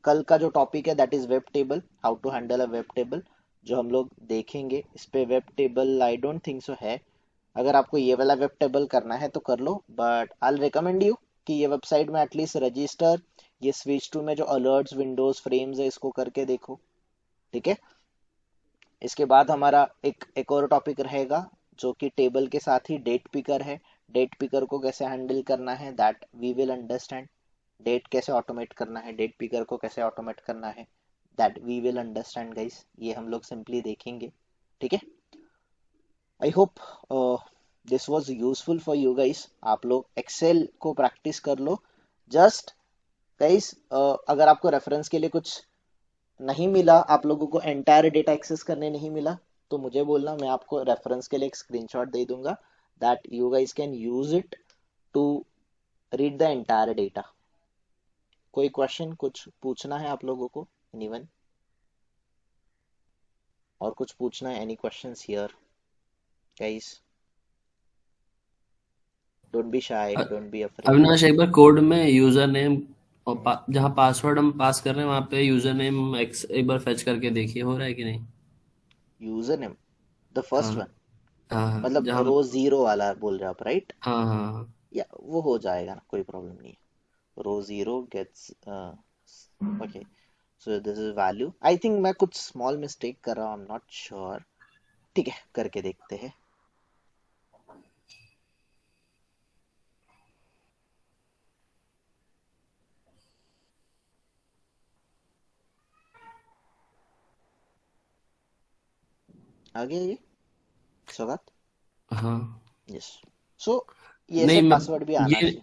कल का जो टॉपिक है that is web table, how to handle a web table, जो हम लोग देखेंगे। इस पे web table I don't think so है, अगर आपको ये वाला वेब टेबल करना है तो कर लो, बट आई रिकमेंड यू कि ये वेबसाइट में एटलीस्ट रजिस्टर, ये स्विच टू में जो अलर्ट्स, विंडोज, फ्रेम्स है, इसको करके देखो। ठीक है, इसके बाद हमारा एक और टॉपिक रहेगा जो कि टेबल के साथ ही डेट पिकर है। डेट पिकर को कैसे हैंडल करना है that we will understand. Date कैसे ऑटोमेट करना है, डेट पिकर को कैसे ऑटोमेट करना है that we will understand guys. ये हम लोग सिंपली देखेंगे। ठीक है, I hope this was useful for you guys. आप लोग एक्सेल को प्रैक्टिस कर लो। जस्ट गाइस अगर आपको रेफरेंस के लिए कुछ नहीं मिला, आप लोगों को एंटायर डेटा एक्सेस करने नहीं मिला, तो मुझे बोलना, मैं आपको रेफरेंस के लिए एक स्क्रीनशॉट दे दूंगा that you guys can use it to read the entire data. कोई क्वेश्चन, कुछ पूछना है आप लोगों को? एनीवन? और कुछ पूछना है? Any questions here guys? Don't be shy, don't be afraid. Avinash, एक बार कोड में यूजर नेम और जहाँ पासवर्ड हम पास कर रहे हैं वहां पे यूजर नेम एक बार फेच करके देखिए, हो रहा है कि नहीं। यूजर नेम द हाँ फर्स्ट वन, हाँ, मतलब जहाँ रो जीरो वाला बोल रहे हो आप, राइट? हाँ हाँ हाँ। या वो हो जाएगा ना, कोई प्रॉब्लम नहीं है। Row zero gets okay, so this is value. I think मैं कुछ स्मॉल मिस्टेक कर रहा हूँ, आई एम नॉट श्योर। ठीक है, करके देखते हैं। आगे ये स्वागत। हाँ यस, सो ये नहीं, सब मैं पासवर्ड भी आना ये चाहिए।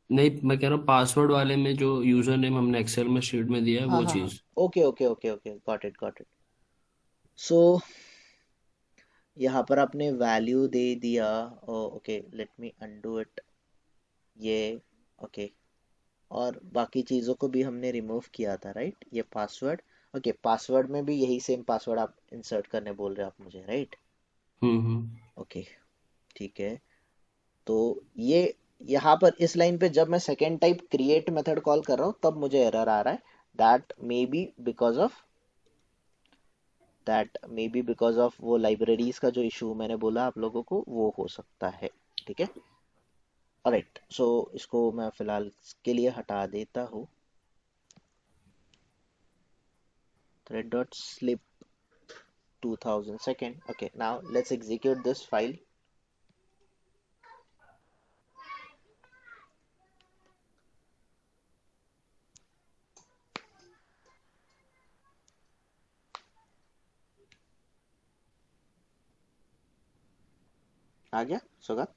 नहीं, मैं कह रहा हूँ पासवर्ड वाले में जो यूजर नेम हमने एक्सेल में शीट में दिया है हाँ वो हाँ हाँ, चीज। Okay okay okay okay, got it got it. So यहाँ पर आपने वैल्यू दे दिया। Okay, let me undo it. ये ओके, और बाकी चीज़ों को भी हमने रिमूव किया था, राइट? ये पासवर्ड, ओके, पासवर्ड में भी यही सेम पासवर्ड आप इंसर्ट करने बोल रहे हो आप मुझे, राइट? ओके, ठीक है। तो ये यहाँ पर इस लाइन पे जब मैं second type create method call कर रहा हूँ तब मुझे एरर आ रहा है। That may be because of वो लाइब्रेरीज का जो इशू मैंने बोला आप लोगों को, वो हो सकता है। ठीक है, ऑलराइट, सो इसको मैं फिलहाल के लिए हटा देता हूँ। thread dot slip 2000 second. Okay, now let's execute this file. आ गया सुगत?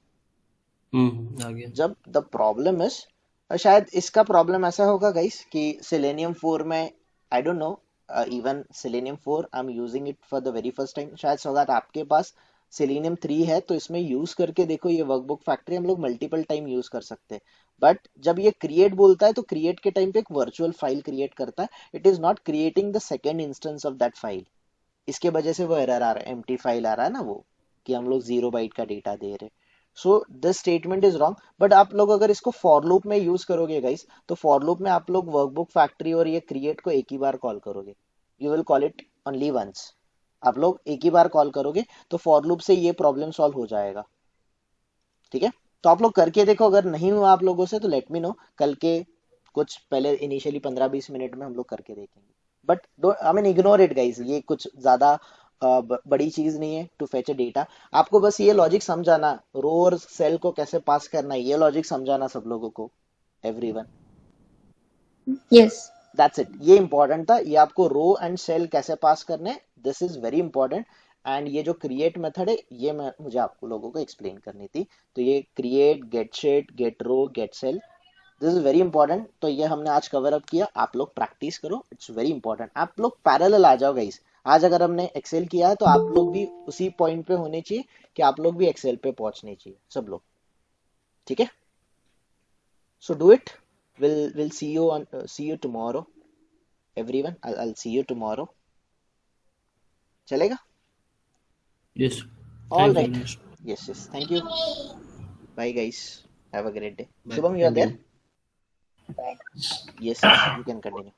आ गया। जब द प्रॉब्लम इज, शायद इसका प्रॉब्लम ऐसा होगा गाइस कि सेलेनियम 4 में, आई don't no, even selenium 4 I am using it for the very first time. शायद सौगात आपके पास सेलेनियम 3 है तो इसमें यूज करके देखो। ये वर्कबुक फैक्ट्री हम लोग मल्टीपल टाइम यूज कर सकते हैं, बट जब ये क्रिएट बोलता है तो क्रिएट के टाइम पे एक वर्चुअल फाइल क्रिएट करता है। It is not creating the second instance of that file. इसके वजह से वो एरर आ रहा है, एम्प्टी फाइल आ रहा है ना वो, कि हम लोग 0 बाइट का डेटा दे रहे। So this statement is wrong. But आप लोग अगर इसको फॉर लूप में यूज करोगे गाइस, तो फॉर लूप में आप लोग वर्कबुक फैक्ट्री और ये क्रिएट को एक ही बार कॉल करोगे। You will call it only once. आप लोग एक ही बार कॉल करोगे तो फॉर लूप से ये प्रॉब्लम सॉल्व हो जाएगा। ठीक है, तो आप लोग करके देखो। अगर नहीं हुआ आप लोगों से तो लेट मी नो। कल के कुछ पहले इनिशियली 15-20 मिनट में हम लोग करके देखेंगे। But I mean ignore it guys, ये कुछ ज्यादा बड़ी चीज नहीं है टू फेच ए डेटा। आपको बस ये लॉजिक समझाना, रो और सेल को कैसे पास करना है, ये लॉजिक समझाना सब लोगों को, एवरीवन। Yes. दैट्स इट, ये इंपॉर्टेंट था। ये आपको रो एंड सेल कैसे पास करने, this is very important. And ये जो क्रिएट मेथड है, ये मुझे आपको लोगों को एक्सप्लेन करनी थी। तो ये create, get sheet, get row, get cell, this is very important. तो ये हमने आज कवर अप किया। आप लोग प्रैक्टिस करो, इट्स वेरी इंपॉर्टेंट। आप लोग पैरेलल आ जाओ गाइस। आज अगर हमने एक्सेल किया है तो आप लोग भी उसी पॉइंट पे होने चाहिए कि आप लोग भी एक्सेल पे पहुंचने चाहिए, सब लोग। ठीक है, so do it. we'll see you tomorrow, everyone. I'll see you tomorrow. चलेगा? Yes, All thanks right. Avinash. Yes, thank you. Bye guys, have a great day. Bye, Shubham, you are thank there? You. Yes, you can continue.